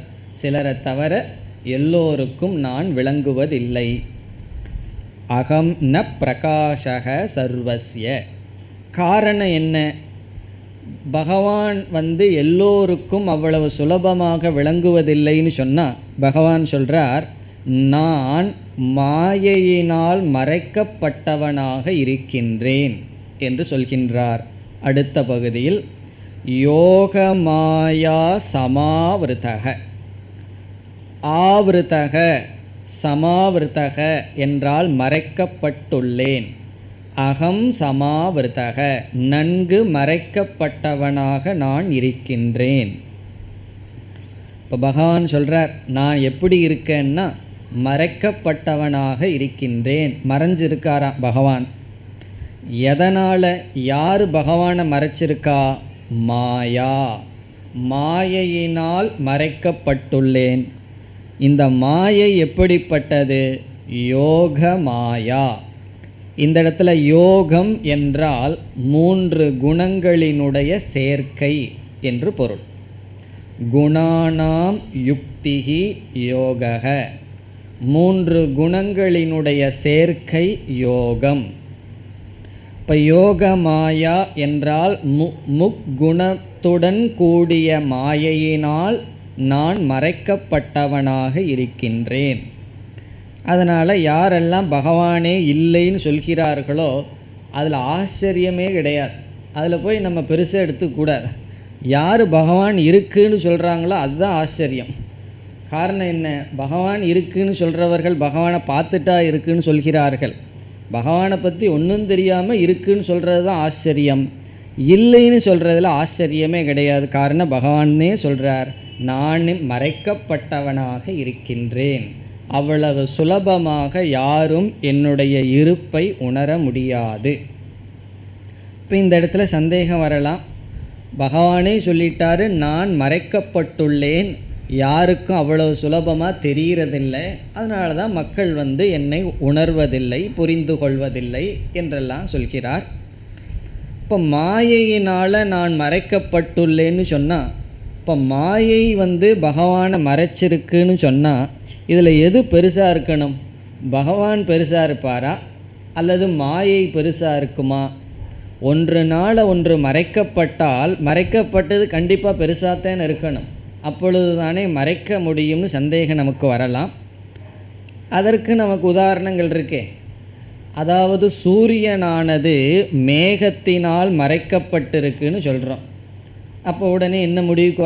சிலரை தவிர எல்லோருக்கும் நான் விளங்குவதில்லை. அகம் ந பிரகாசக சர்வஸ்ய. காரணம் என்ன? பகவான் எல்லோருக்கும் அவ்வளவு சுலபமாக விளங்குவதில்லைன்னு சொன்னால் பகவான் சொல்கிறார், நான் மாயையினால் மறைக்கப்பட்டவனாக இருக்கின்றேன் என்று சொல்கின்றார். அடுத்த பகுதியில் யோக மாயா சமாவிருத்தக, ஆவிருத்தக சமாவிருத்தக என்றால் மறைக்கப்பட்டுள்ளேன், அகம் சமாவிருத்தக நன்கு மறைக்கப்பட்டவனாக நான் இருக்கின்றேன். இப்போ பகவான் சொல்கிறார், நான் எப்படி இருக்கேன்னா மறைக்கப்பட்டவனாக இருக்கின்றேன். மறைஞ்சிருக்காராம் பகவான். எதனால்? யார் பகவானை மறைச்சிருக்கா? மாயா, மாயையினால் மறைக்கப்பட்டுள்ளேன். இந்த மாயை எப்படிப்பட்டது? யோக மாயா. இந்த இடத்துல யோகம் என்றால் 3 குணங்களினுடைய சேர்க்கை என்று பொருள். குணானாம் யுக்திஹி யோகஹ, 3 குணங்களினுடைய சேர்க்கை யோகம். இப்போ யோக மாயா என்றால் முக்குணத்துடன் கூடிய மாயையினால் நான் மறைக்கப்பட்டவனாக இருக்கின்றேன். அதனால் யாரெல்லாம் பகவானே இல்லைன்னு சொல்கிறார்களோ அதில் ஆச்சரியமே கிடையாது. அதில் போய் நம்ம பெருசாக எடுத்துக்கூடாது. யார் பகவான் இருக்குன்னு சொல்கிறாங்களோ அதுதான் ஆச்சரியம். காரணம் என்ன? பகவான் இருக்குன்னு சொல்கிறவர்கள் பகவானை பார்த்துட்டா இருக்குன்னு சொல்கிறார்கள். பகவானை பற்றி ஒன்றும் தெரியாமல் இருக்குன்னு சொல்கிறது தான் ஆச்சரியம். இல்லைன்னு சொல்கிறதுல ஆச்சரியமே கிடையாது. காரணம் பகவானே சொல்கிறார், நான் மறைக்கப்பட்டவனாக இருக்கின்றேன். அவ்வளவு சுலபமாக யாரும் என்னுடைய இருப்பை உணர முடியாது. இப்போ இந்த இடத்துல சந்தேகம் வரலாம். பகவானே சொல்லிட்டாரு நான் மறைக்கப்பட்டுள்ளேன், யாருக்கும் அவ்வளவு சுலபமாக தெரிகிறதில்லை. அதனால தான் மக்கள் என்னை உணர்வதில்லை, புரிந்து கொள்வதில்லை என்றெல்லாம் சொல்கிறார். இப்போ மாயையினால் நான் மறைக்கப்பட்டுள்ளேன்னு சொன்னால், இப்போ மாயை பகவானை மறைச்சிருக்குன்னு சொன்னால் இதில் எது பெருசாக இருக்கணும்? பகவான் பெருசாக இருப்பாரா அல்லது மாயை பெருசாக இருக்குமா? ஒன்று நாள் ஒன்று மறைக்கப்பட்டால் மறைக்கப்பட்டது கண்டிப்பாக பெருசாகத்தான் இருக்கணும். அப்பொழுது தானே மறைக்க முடியும்னு சந்தேகம் நமக்கு வரலாம். அதற்கு நமக்கு உதாரணங்கள் இருக்கே. அதாவது சூரியனானது மேகத்தினால் மறைக்கப்பட்டிருக்குன்னு சொல்கிறோம். அப்போ உடனே என்ன முடிவுக்கு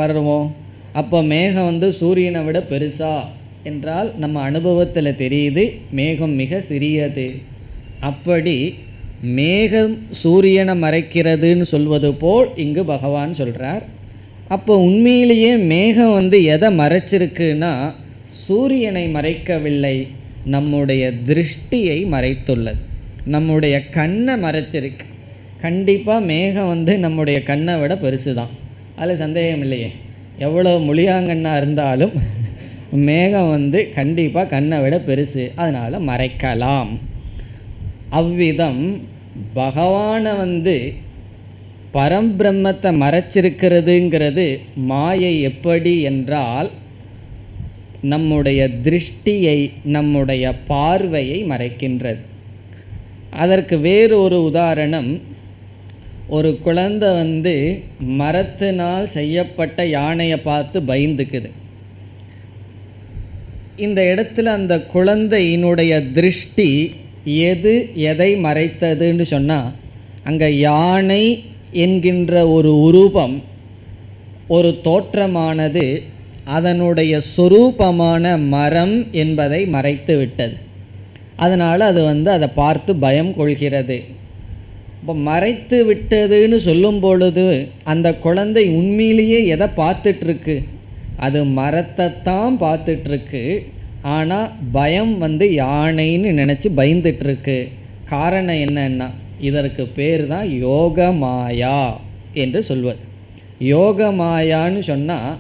வருவோம்? அப்போ மேகம் சூரியனை விட பெருசா என்றால் நம்ம அனுபவத்தில் தெரியுது மேகம் மிக சிறியது. அப்படி மேகம் சூரியனை மறைக்கிறதுன்னு சொல்வது போல் இங்கு பகவான் சொல்கிறார். அப்போ உண்மையிலேயே மேகம் எதை மறைச்சிருக்குன்னா சூரியனை மறைக்கவில்லை, நம்முடைய திருஷ்டியை மறைத்துள்ளது. நம்முடைய கண்ணை மறைச்சிருக்கு. கண்டிப்பாக மேகம் நம்முடைய கண்ணை விட பெருசு தான், அதில் சந்தேகம் இல்லையே. எவ்வளோ முழியாங்கண்ணா இருந்தாலும் மேகம் கண்டிப்பாக கண்ணை விட பெருசு, அதனால் மறைக்கலாம். அவ்விதம் பகவானை பரம்பிரம்மத்தை மறைச்சிருக்கிறதுங்கிறது மாயை. எப்படி என்றால் நம்முடைய திருஷ்டியை, நம்முடைய பார்வையை மறைக்கின்றது. அதற்கு வேறு ஒரு உதாரணம். ஒரு குழந்தை மரத்தினால் செய்யப்பட்ட யானையை பார்த்து பயந்துக்குது. இந்த இடத்துல அந்த குழந்தையினுடைய திருஷ்டி எதை மறைத்ததுன்னு சொன்னால், அங்கே யானை என்கின்ற ஒரு உருவம், ஒரு தோற்றமானது அதனுடைய சொரூபமான மரம் என்பதை மறைத்து விட்டது. அதனால் அது அதை பார்த்து பயம் கொள்கிறது. இப்போ மறைத்து விட்டதுன்னு சொல்லும் பொழுது அந்த குழந்தை உண்மையிலேயே எதை பார்த்துட்ருக்கு? அது மரத்தைத்தான் பார்த்துட்ருக்கு. ஆனால் பயம் யானைன்னு நினச்சி பயந்துட்டுருக்கு. காரணம் என்னன்னா, இதற்கு பேர் தான் யோகமாயா என்று சொல்வது. யோகமாயான்னு சொன்னால்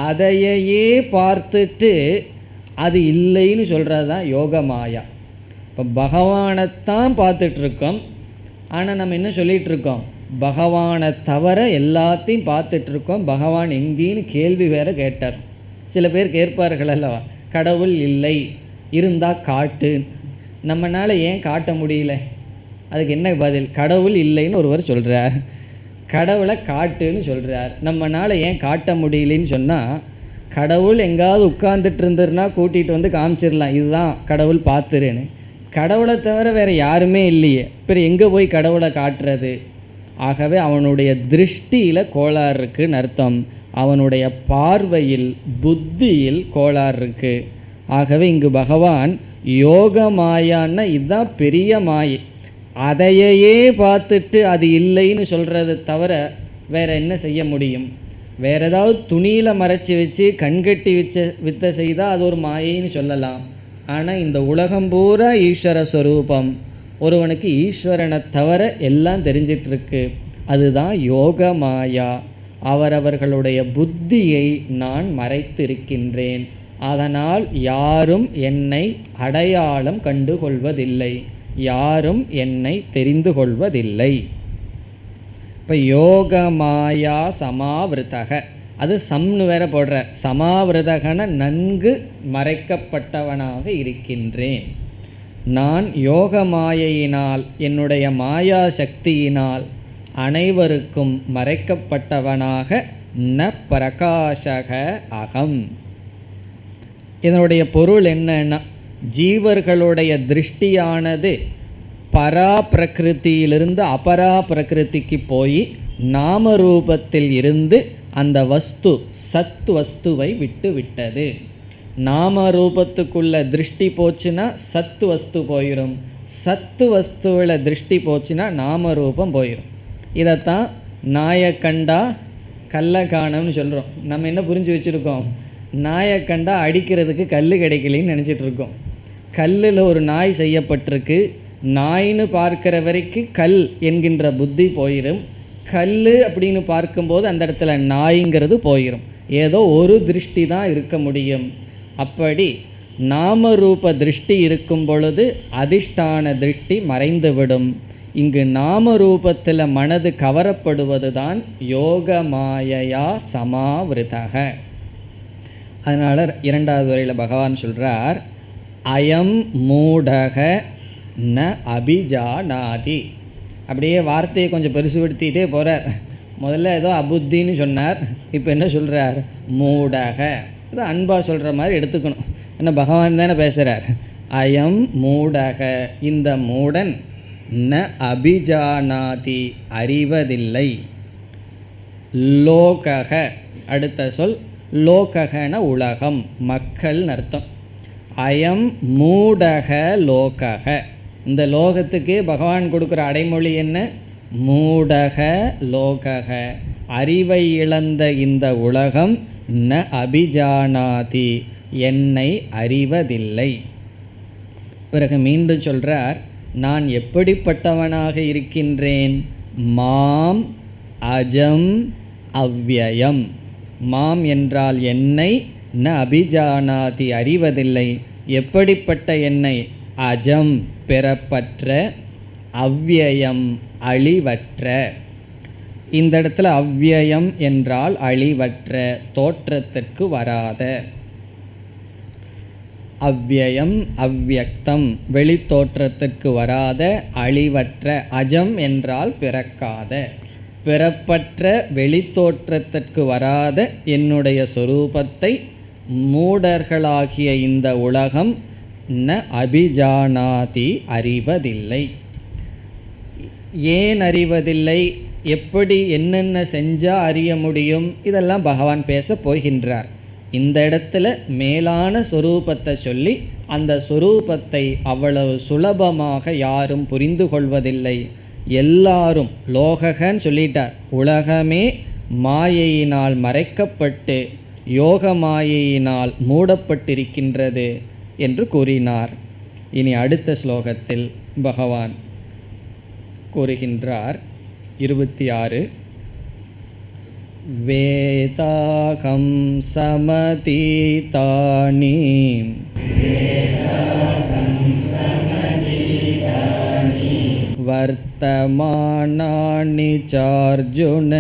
அதையே பார்த்துட்டு அது இல்லைன்னு சொல்கிறது தான் யோகமாயா. இப்போ பகவானைத்தான் பார்த்துட்ருக்கோம், ஆனால் நம்ம என்ன சொல்லிகிட்ருக்கோம்? பகவானை தவிர எல்லாத்தையும் பார்த்துட்ருக்கோம். பகவான் எங்கேன்னு கேள்வி வேறு கேட்டார். சில பேர் கேட்பார்கள் அல்லவா, கடவுள் இல்லை, இருந்தால் காட்டு. நம்மளால் ஏன் காட்ட முடியல? அதுக்கு என்ன பதில்? கடவுள் இல்லைன்னு ஒருவர் சொல்கிறார், கடவுளை காட்டுன்னு சொல்கிறார். நம்மளால் ஏன் காட்ட முடியலன்னு சொன்னால், கடவுள் எங்காவது உட்கார்ந்துட்டு இருந்துருன்னா கூட்டிகிட்டு காமிச்சிடலாம், இதுதான் கடவுள் பார்த்துருன்னு. கடவுளை தவிர வேறு யாருமே இல்லையே, பிறகு எங்கே போய் கடவுளை காட்டுறது? ஆகவே அவனுடைய திருஷ்டியில் கோளாறு இருக்குன்னு அர்த்தம். அவனுடைய பார்வையில், புத்தியில் கோளாறு இருக்குது. ஆகவே இங்கு பகவான் யோகமாயான்னா இதுதான் பெரிய மாயை. அதையே பார்த்துட்டு அது இல்லைன்னு சொல்கிறத தவிர வேறு என்ன செய்ய முடியும்? வேறு ஏதாவது துணியில் மறைச்சி வச்சு கண்கட்டி வித்தை செய்தால் அது ஒரு மாயைன்னு சொல்லலாம். ஆனால் இந்த உலகம் பூரா ஈஸ்வர ஸ்வரூபம். ஒருவனுக்கு ஈஸ்வரனை தவிர எல்லாம் தெரிஞ்சிட்ருக்கு. அதுதான் யோக மாயா. அவரவர்களுடைய புத்தியை நான் மறைத்திருக்கின்றேன். அதனால் யாரும் என்னை அடையாளம் கண்டு கொள்வதில்லை, யாரும் என்னை தெரிந்து கொள்வதில்லை. இப்போ யோக மாயா சமாவிருத்தக, அது சம்னு வேற போடுற. சமாவிரதகன நன்கு மறைக்கப்பட்டவனாக இருக்கின்றேன். நான் யோக மாயையினால், என்னுடைய மாயா சக்தியினால் அனைவருக்கும் மறைக்கப்பட்டவனாக ந பிரகாசக அகம். இதனுடைய பொருள் என்னன்னா, ஜீவர்களுடைய திருஷ்டியானது பரா பிரகிருத்தியிலிருந்து அபரா பிரகிருதிக்கு போய் நாமரூபத்தில் இருந்து அந்த வஸ்து சத் வஸ்துவை விட்டு விட்டது. நாம ரூபத்துக்குள்ள திருஷ்டி போச்சுன்னா சத்து வஸ்து போயிடும், சத்து வஸ்துவில் திருஷ்டி போச்சுன்னா நாம ரூபம் போயிடும். இதைத்தான் நாயக்கண்டா கள்ளக்கானம்னு சொல்கிறோம். நம்ம என்ன புரிஞ்சு வச்சுருக்கோம்? நாயக்கண்டா அடிக்கிறதுக்கு கல் கிடைக்கலன்னு நினச்சிட்ருக்கோம். கல்லில் ஒரு நாய் செய்யப்பட்டிருக்கு, நாயின்னு பார்க்குற வரைக்கும் கல் என்கின்ற புத்தி போயிடும். கல் அப்படின்னு பார்க்கும்போது அந்த இடத்துல நாய்ங்கிறது போயிடும். ஏதோ ஒரு திருஷ்டி தான் இருக்க முடியும். அப்படி நாமரூப திருஷ்டி இருக்கும் பொழுது அதிஷ்டான திருஷ்டி மறைந்துவிடும். இங்கு நாமரூபத்தில் மனது கவரப்படுவது தான் யோக மாயையா சமாவிருதக. அதனால் இரண்டாவது வரையில் பகவான் சொல்கிறார், அயம் மூடக ந அபிஜானாதி. அப்படியே வார்த்தையை கொஞ்சம் பெருசுபடுத்திகிட்டே போகிறார். முதல்ல ஏதோ அபுத்தின்னு சொன்னார், இப்போ என்ன சொல்கிறார்? மூடக. இது அன்பாக சொல்கிற மாதிரி எடுத்துக்கணும். ஏன்னா பகவான் தானே பேசுகிறார். அயம் மூடக, இந்த மூடன் ந அபிஜானாதி அறிவதில்லை. லோகக அடுத்த சொல் லோககன உலகம், மக்கள் அர்த்தம். அயம் மூடக லோகக. இந்த லோகத்துக்கு பகவான் கொடுக்குற அடைமொழி என்ன? மூடக லோகக. அறிவை இழந்த இந்த உலகம் ந அபிஜானாதி என்னை அறிவதில்லை. பிறகு மீண்டும் சொல்கிறார், நான் எப்படிப்பட்டவனாக இருக்கின்றேன்? மாம் அஜம் அவ்யயம். மாம் என்றால் என்னை, ந அபிஜானாதி அறிவதில்லை. எப்படிப்பட்ட என்னை? அஜம் பெறப்பற்ற, அவ்யயம் அழிவற்ற. இந்த இடத்துல அவ்யயம் என்றால் அழிவற்ற, தோற்றத்திற்கு வராத. அவ்யயம் அவ்யக்தம், வெளித்தோற்றத்திற்கு வராத, அழிவற்ற. அஜம் என்றால் பிறக்காத, பிறப்பற்ற, வெளித்தோற்றத்திற்கு வராத என்னுடைய சொரூபத்தை மூடர்களாகிய இந்த உலகம் ந அபிஜானாதி அறிவதில்லை. ஏன் அறிவதில்லை? எப்படி என்னென்ன செஞ்சால் அறிய முடியும்? இதெல்லாம் பகவான் பேச போகின்றார். இந்த இடத்துல மேலான சொரூபத்தை சொல்லி அந்த சொரூபத்தை அவ்வளவு சுலபமாக யாரும் புரிந்து கொள்வதில்லை. எல்லாரும் லோககன்னு சொல்லிட்டார். உலகமே மாயையினால் மறைக்கப்பட்டு யோக மாயையினால் மூடப்பட்டிருக்கின்றது என்று கூறினார். இனி அடுத்த ஸ்லோகத்தில் பகவான் கூறுகின்றார் 26. வேதாகம் சமதீதானி வர்த்தமானானி சார்ஜுன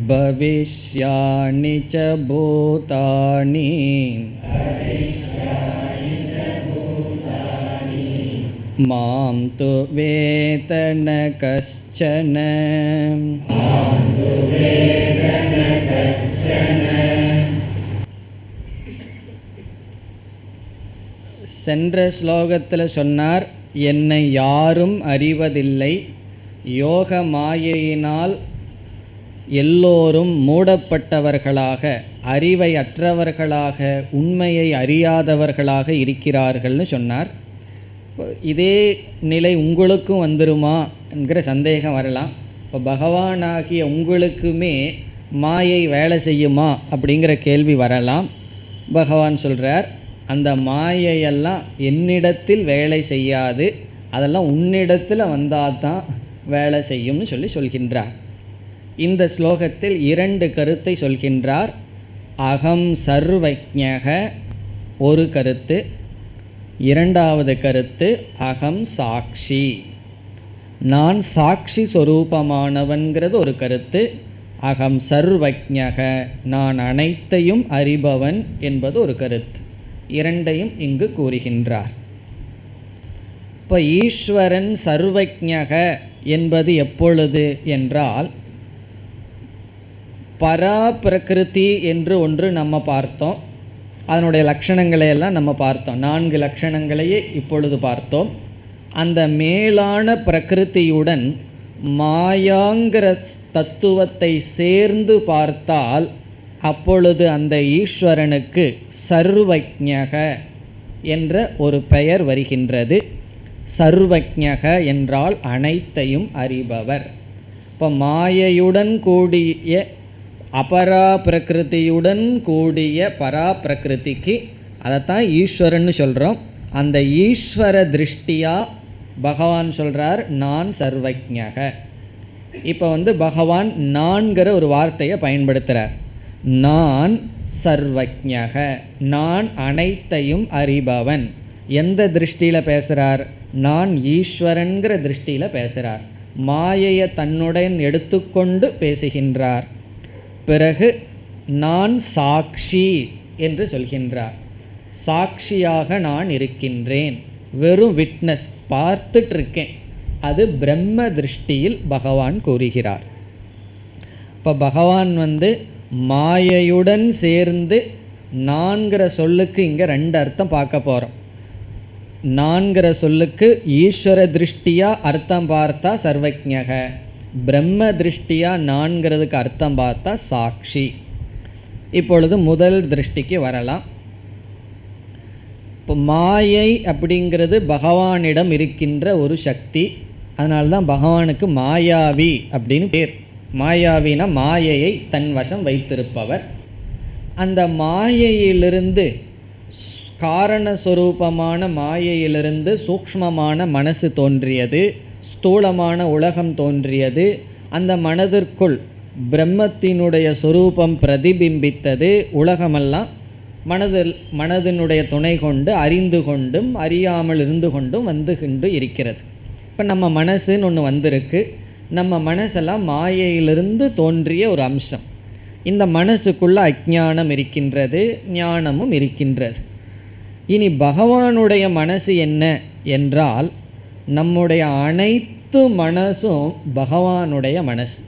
பவிஷ்யானி ச பூதானி மாம் து வேத ந கஷ்சன. சென்ற ஸ்லோகத்தில் சொன்னார், என்னை யாரும் அறிவதில்லை. யோக மாயையினால் எல்லோரும் மூடப்பட்டவர்களாக, அறிவை அற்றவர்களாக, உண்மையை அறியாதவர்களாக இருக்கிறார்கள்னு சொன்னார். இதே நிலை உங்களுக்கும் வந்துருமா என்கிற சந்தேகம் வரலாம். இப்போ பகவானாகிய உங்களுக்குமே மாயை வேலை செய்யுமா அப்படிங்கிற கேள்வி வரலாம். பகவான் சொல்கிறார், அந்த மாயையெல்லாம் என்னிடத்தில் வேலை செய்யாது, அதெல்லாம் உன்னிடத்தில் வந்தால் தான் வேலை செய்யும்னு சொல்கின்றார். இந்த ஸ்லோகத்தில் 2 கருத்தை சொல்கின்றார். அகம் சர்வஜ்ஞக ஒரு கருத்து, இரண்டாவது கருத்து அகம் சாட்சி, நான் சாட்சி சொரூபமானவன்கிறது ஒரு கருத்து. அகம் சர்வஜ்ஞக, நான் அனைத்தையும் அறிபவன் என்பது ஒரு கருத்து. இரண்டையும் இங்கு கூறுகின்றார். இப்போ ஈஸ்வரன் சர்வஜ்ஞக என்பது எப்பொழுது என்றால், பரா பிரகிருதி என்று ஒன்று நம்ம பார்த்தோம். அதனுடைய லட்சணங்களை எல்லாம் நம்ம பார்த்தோம். 4 லட்சணங்களையே இப்பொழுது பார்த்தோம். அந்த மேலான பிரகிருதியுடன் மாயாங்கிற தத்துவத்தை சேர்ந்து பார்த்தால் அப்பொழுது அந்த ஈஸ்வரனுக்கு சர்வஜ்ஞக என்ற ஒரு பெயர் வருகின்றது. சர்வஜ்ஞக என்றால் அனைத்தையும் அறிபவர். இப்போ மாயையுடன் கூடிய அபரா பிரகிருதியுடன் கூடிய பரா பிரகிருதிக்கு அதைத்தான் ஈஸ்வரன்னு சொல்கிறோம். அந்த ஈஸ்வர திருஷ்டியா பகவான் சொல்கிறார், நான் சர்வஜ்ஞக. இப்போ பகவான் நான்கிற ஒரு வார்த்தையை பயன்படுத்துகிறார். நான் சர்வஜ்ஞக, நான் அனைத்தையும் அறிபவன். எந்த திருஷ்டியில் பேசுகிறார்? நான் ஈஸ்வரன்கிற திருஷ்டியில் பேசுகிறார். மாயையை தன்னுடன் எடுத்துக்கொண்டு பேசுகின்றார். பிறகு நான் சாட்சி என்று சொல்கின்றார். சாட்சியாக நான் இருக்கின்றேன், வெறும் விட்னஸ், பார்த்துட்டு இருக்கேன். அது பிரம்ம திருஷ்டியில் பகவான் கூறுகிறார். இப்போ பகவான் மாயையுடன் சேர்ந்து நான்கிற சொல்லுக்கு இங்கே ரெண்டு அர்த்தம் பார்க்க போகிறோம். நான்கிற சொல்லுக்கு ஈஸ்வர திருஷ்டியா அர்த்தம் பார்த்தா சர்வஜ்ஞக, பிரம்ம திருஷ்டியா நான்கிறதுக்கு அர்த்தம் பார்த்தா சாட்சி. இப்பொழுது முதல் திருஷ்டிக்கு வரலாம். இப்போ மாயை அப்படிங்கிறது பகவானிடம் இருக்கின்ற ஒரு சக்தி. அதனால்தான் பகவானுக்கு மாயாவி அப்படின்னு பேர். மாயாவினா மாயையை தன் வசம் வைத்திருப்பவர். அந்த மாயையிலிருந்து, காரணஸ்வரூபமான மாயையிலிருந்து சூக்ஷ்மமான மனசு தோன்றியது, ஸ்தூலமான உலகம் தோன்றியது. அந்த மனதிற்குள் பிரம்மத்தினுடைய சொரூபம் பிரதிபிம்பித்தது. உலகமெல்லாம் மனதினுடைய துணை கொண்டு அறிந்து கொண்டும் அறியாமல் இருந்து கொண்டும் கொண்டு இருக்கிறது. இப்போ நம்ம மனசுன்னு ஒன்று வந்திருக்கு. நம்ம மனசெல்லாம் மாயையிலிருந்து தோன்றிய ஒரு அம்சம். இந்த மனசுக்குள்ள அஞ்ஞானம் இருக்கின்றது, ஞானமும் இருக்கின்றது. இனி பகவானுடைய மனசு என்ன என்றால், நம்முடைய அனைத்து மனசும் பகவானுடைய மனசு.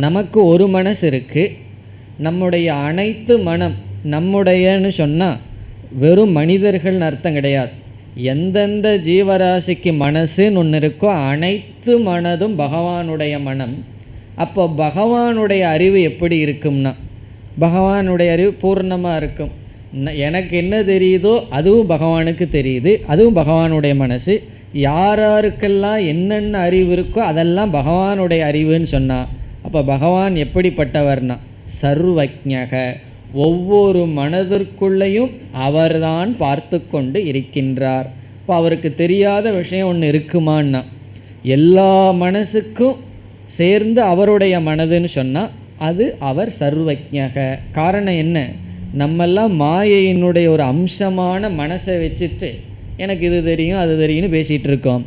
நமக்கு ஒரு மனசு இருக்குது. நம்முடைய அனைத்து மனம், நம்முடையன்னு சொன்னால் வெறும் மனிதர்கள்னு அர்த்தம் கிடையாது. எந்தெந்த ஜீவராசிக்கு மனசுன்னு ஒன்று இருக்கோ அனைத்து மனதும் பகவானுடைய மனம். அப்போ பகவானுடைய அறிவு எப்படி இருக்கும்னா, பகவானுடைய அறிவு பூர்ணமாக இருக்கும். எனக்கு என்ன தெரியுதோ அதுவும் பகவானுக்கு தெரியுது, அதுவும் பகவானுடைய மனசு. யாராருக்கெல்லாம் என்னென்ன அறிவு இருக்கோ அதெல்லாம் பகவானுடைய அறிவுன்னு சொன்னால், அப்போ பகவான் எப்படிப்பட்டவர்னா சர்வஜ்ஞக, ஒவ்வொரு மனதிற்குள்ளேயும் அவர்தான் பார்த்து கொண்டு இருக்கின்றார். இப்போ அவருக்கு தெரியாத விஷயம் ஒன்று இருக்குமான்னா, எல்லா மனசுக்கும் சேர்ந்து அவருடைய மனதுன்னு சொன்னால் அது அவர் சர்வஜ்ஞக. காரணம் என்ன? நம்மெல்லாம் மாயையினுடைய ஒரு அம்சமான மனசை வச்சுட்டு எனக்கு இது தெரியும் அது தெரியும்னு பேசிகிட்டு இருக்கோம்.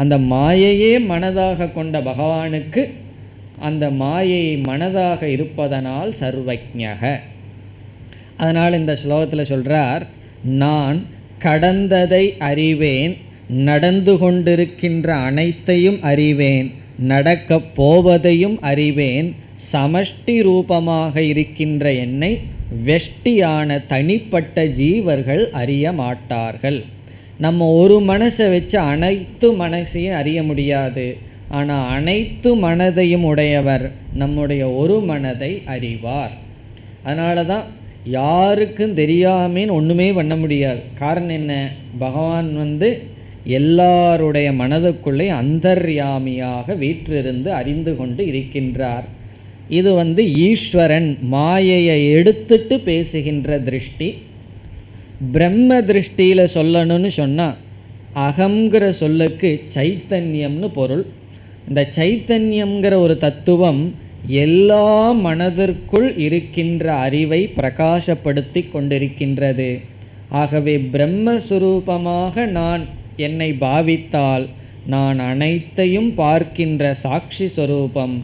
அந்த மாயையே மனதாக கொண்ட பகவானுக்கு அந்த மாயை மனதாக இருப்பதனால் சர்வஜ்ஞக. அதனால் இந்த ஸ்லோகத்தில் சொல்கிறார், நான் கடந்ததை அறிவேன், நடந்து கொண்டிருக்கின்ற அனைத்தையும் அறிவேன், நடக்கப் போவதையும் அறிவேன். சமஷ்டி ரூபமாக இருக்கின்ற என்னை வெஷ்டியான தனிப்பட்ட ஜீவர்கள் அறிய மாட்டார்கள். நம்ம ஒரு மனசை வச்சு அனைத்து மனசையும் அறிய முடியாது. ஆனால் அனைத்து மனதையும் உடையவர் நம்முடைய ஒரு மனதை அறிவார். அதனால தான் யாருக்கும் தெரியாமேன்னு ஒன்றுமே பண்ண முடியாது. காரணம் என்ன? பகவான் எல்லாருடைய மனதுக்குள்ளே அந்தர்யாமியாக வீற்றிருந்து அறிந்து கொண்டு இருக்கின்றார். இது ஈஸ்வரன் மாயையை எடுத்துட்டு பேசுகின்ற திருஷ்டி. பிரம்ம திருஷ்டியில் சொல்லணும்னு சொன்னால் அகங்கிற சொல்லுக்கு சைத்தன்யம்னு பொருள். இந்த சைத்தன்யங்கிற ஒரு தத்துவம் எல்லா மனதிற்குள் இருக்கின்ற அறிவை பிரகாசப்படுத்தி கொண்டிருக்கின்றது. ஆகவே பிரம்மஸ்வரூபமாக நான் என்னை பாவித்தால் நான் அனைத்தையும் பார்க்கின்ற சாட்சி ஸ்வரூபம்.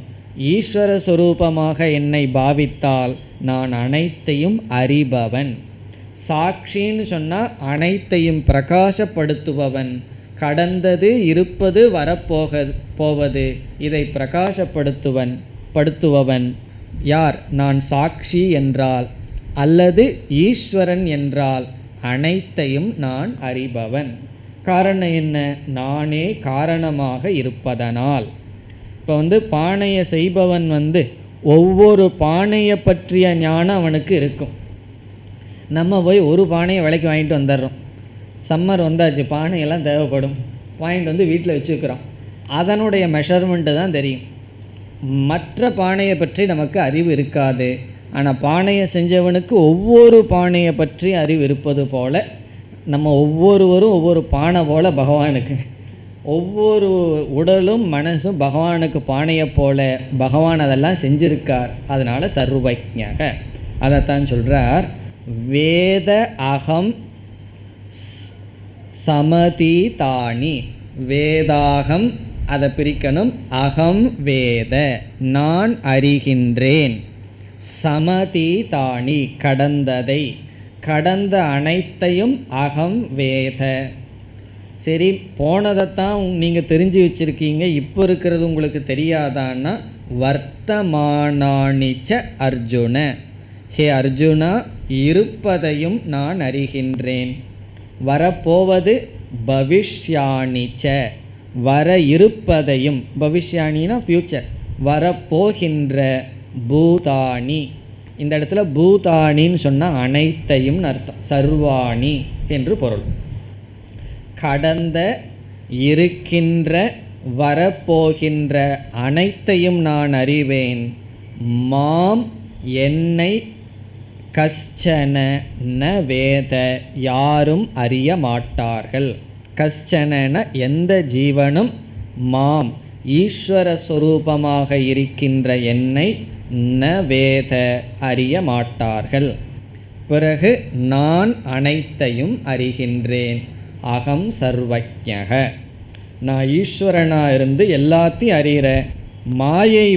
ஈஸ்வர ஸ்வரூபமாக என்னை பாவித்தால் நான் அனைத்தையும் அறிபவன். சாட்சின்னு சொன்னால் அனைத்தையும் பிரகாசப்படுத்துபவன். கடந்தது, இருப்பது, போவது இதை பிரகாசப்படுத்துபவன் யார்? நான் சாட்சி என்றால், அல்லது ஈஸ்வரன் என்றால் அனைத்தையும் நான் அறிபவன். காரணம் என்ன? நானே காரணமாக இருப்பதனால். இப்போ பானையை செய்பவன் ஒவ்வொரு பானையை பற்றிய ஞானம் அவனுக்கு இருக்கும். நம்ம போய் ஒரு பானையை விலைக்கு வாங்கிட்டு வந்துடுறோம். சம்மர் வந்தாச்சு, பானையெல்லாம் தேவைப்படும், வாங்கிட்டு வீட்டில் வச்சுக்கிறோம். அதனுடைய மெஷர்மெண்ட்டு தான் தெரியும். மற்ற பானையை பற்றி நமக்கு அறிவு இருக்காது. ஆனால் பானையை செஞ்சவனுக்கு ஒவ்வொரு பானையை பற்றி அறிவு இருப்பது போல் நம்ம ஒவ்வொருவரும் ஒவ்வொரு பானை போல் பகவானுக்கு. ஒவ்வொரு உடலும் மனசும் பகவானுக்கு பானையை போல பகவான் அதெல்லாம் செஞ்சிருக்கார். அதனால சர்வஜ்ஞக. அதைத்தான் சொல்றார், வேத அகம் சமதீதானி. வேதாகம் அதை பிரிக்கணும். அகம் வேத நான் அறிகின்றேன். சமதீதானி கடந்ததை, கடந்த அனைத்தையும் அகம் வேத. சரி, போனதைத்தான் நீங்கள் தெரிஞ்சு வச்சுருக்கீங்க, இப்போ இருக்கிறது உங்களுக்கு தெரியாதான்னா வர்த்தமானானிச்ச அர்ஜுன. ஹே அர்ஜுனா, இருப்பதையும் நான் அறிகின்றேன். வரப்போவது பவிஷ்யானிச்ச, வர இருப்பதையும், பவிஷ்யானினா ஃப்யூச்சர், வரப்போகின்ற பூதானி. இந்த இடத்துல பூதானின்னு சொன்னால் அனைத்தையும் அர்த்தம், சர்வாணி என்று பொருள். கடந்த, இருக்கின்ற, வரப்போகின்ற அனைத்தையும் நான் அறிவேன். மாம் என்னை கஷ்சன ந வேத யாரும் அறிய மாட்டார்கள். கஷ்சன எந்த ஜீவனும், மாம் ஈஸ்வர ஸ்வரூபமாக இருக்கின்ற என்னை ந வேத அறிய மாட்டார்கள். பிறகு நான் அனைத்தையும் அறிகின்றேன். அகம் சர்வஜ்ஞக. நான் ஈஸ்வரனாக இருந்து எல்லாத்தையும் அறிகிற மாயை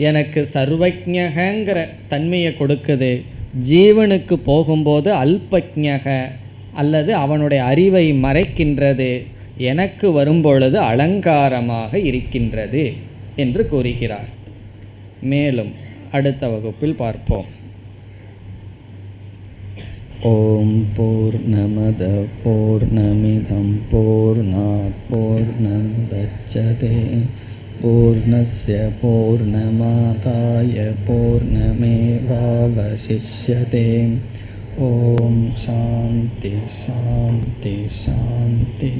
எனக்கு சர்வஜ்ஞகங்கிற தன்மையை கொடுக்குது. ஜீவனுக்கு போகும்போது அல்பஜ்ஞக அல்லது அவனுடைய அறிவை மறைக்கின்றது. எனக்கு வரும்பொழுது அலங்காரமாக இருக்கின்றது என்று கூறுகிறார். மேலும் அடுத்த வகுப்பில் பார்ப்போம். ஓம் பூர்ணமத பூர்ணமிதம் பூர்ணாத் பூர்ணமுதச்யதே பூர்ணஸ்ய பூர்ணமாதாய பூர்ணமேவாவசிஷ்யதே. ஓம் சாந்தி சாந்தி சாந்தி.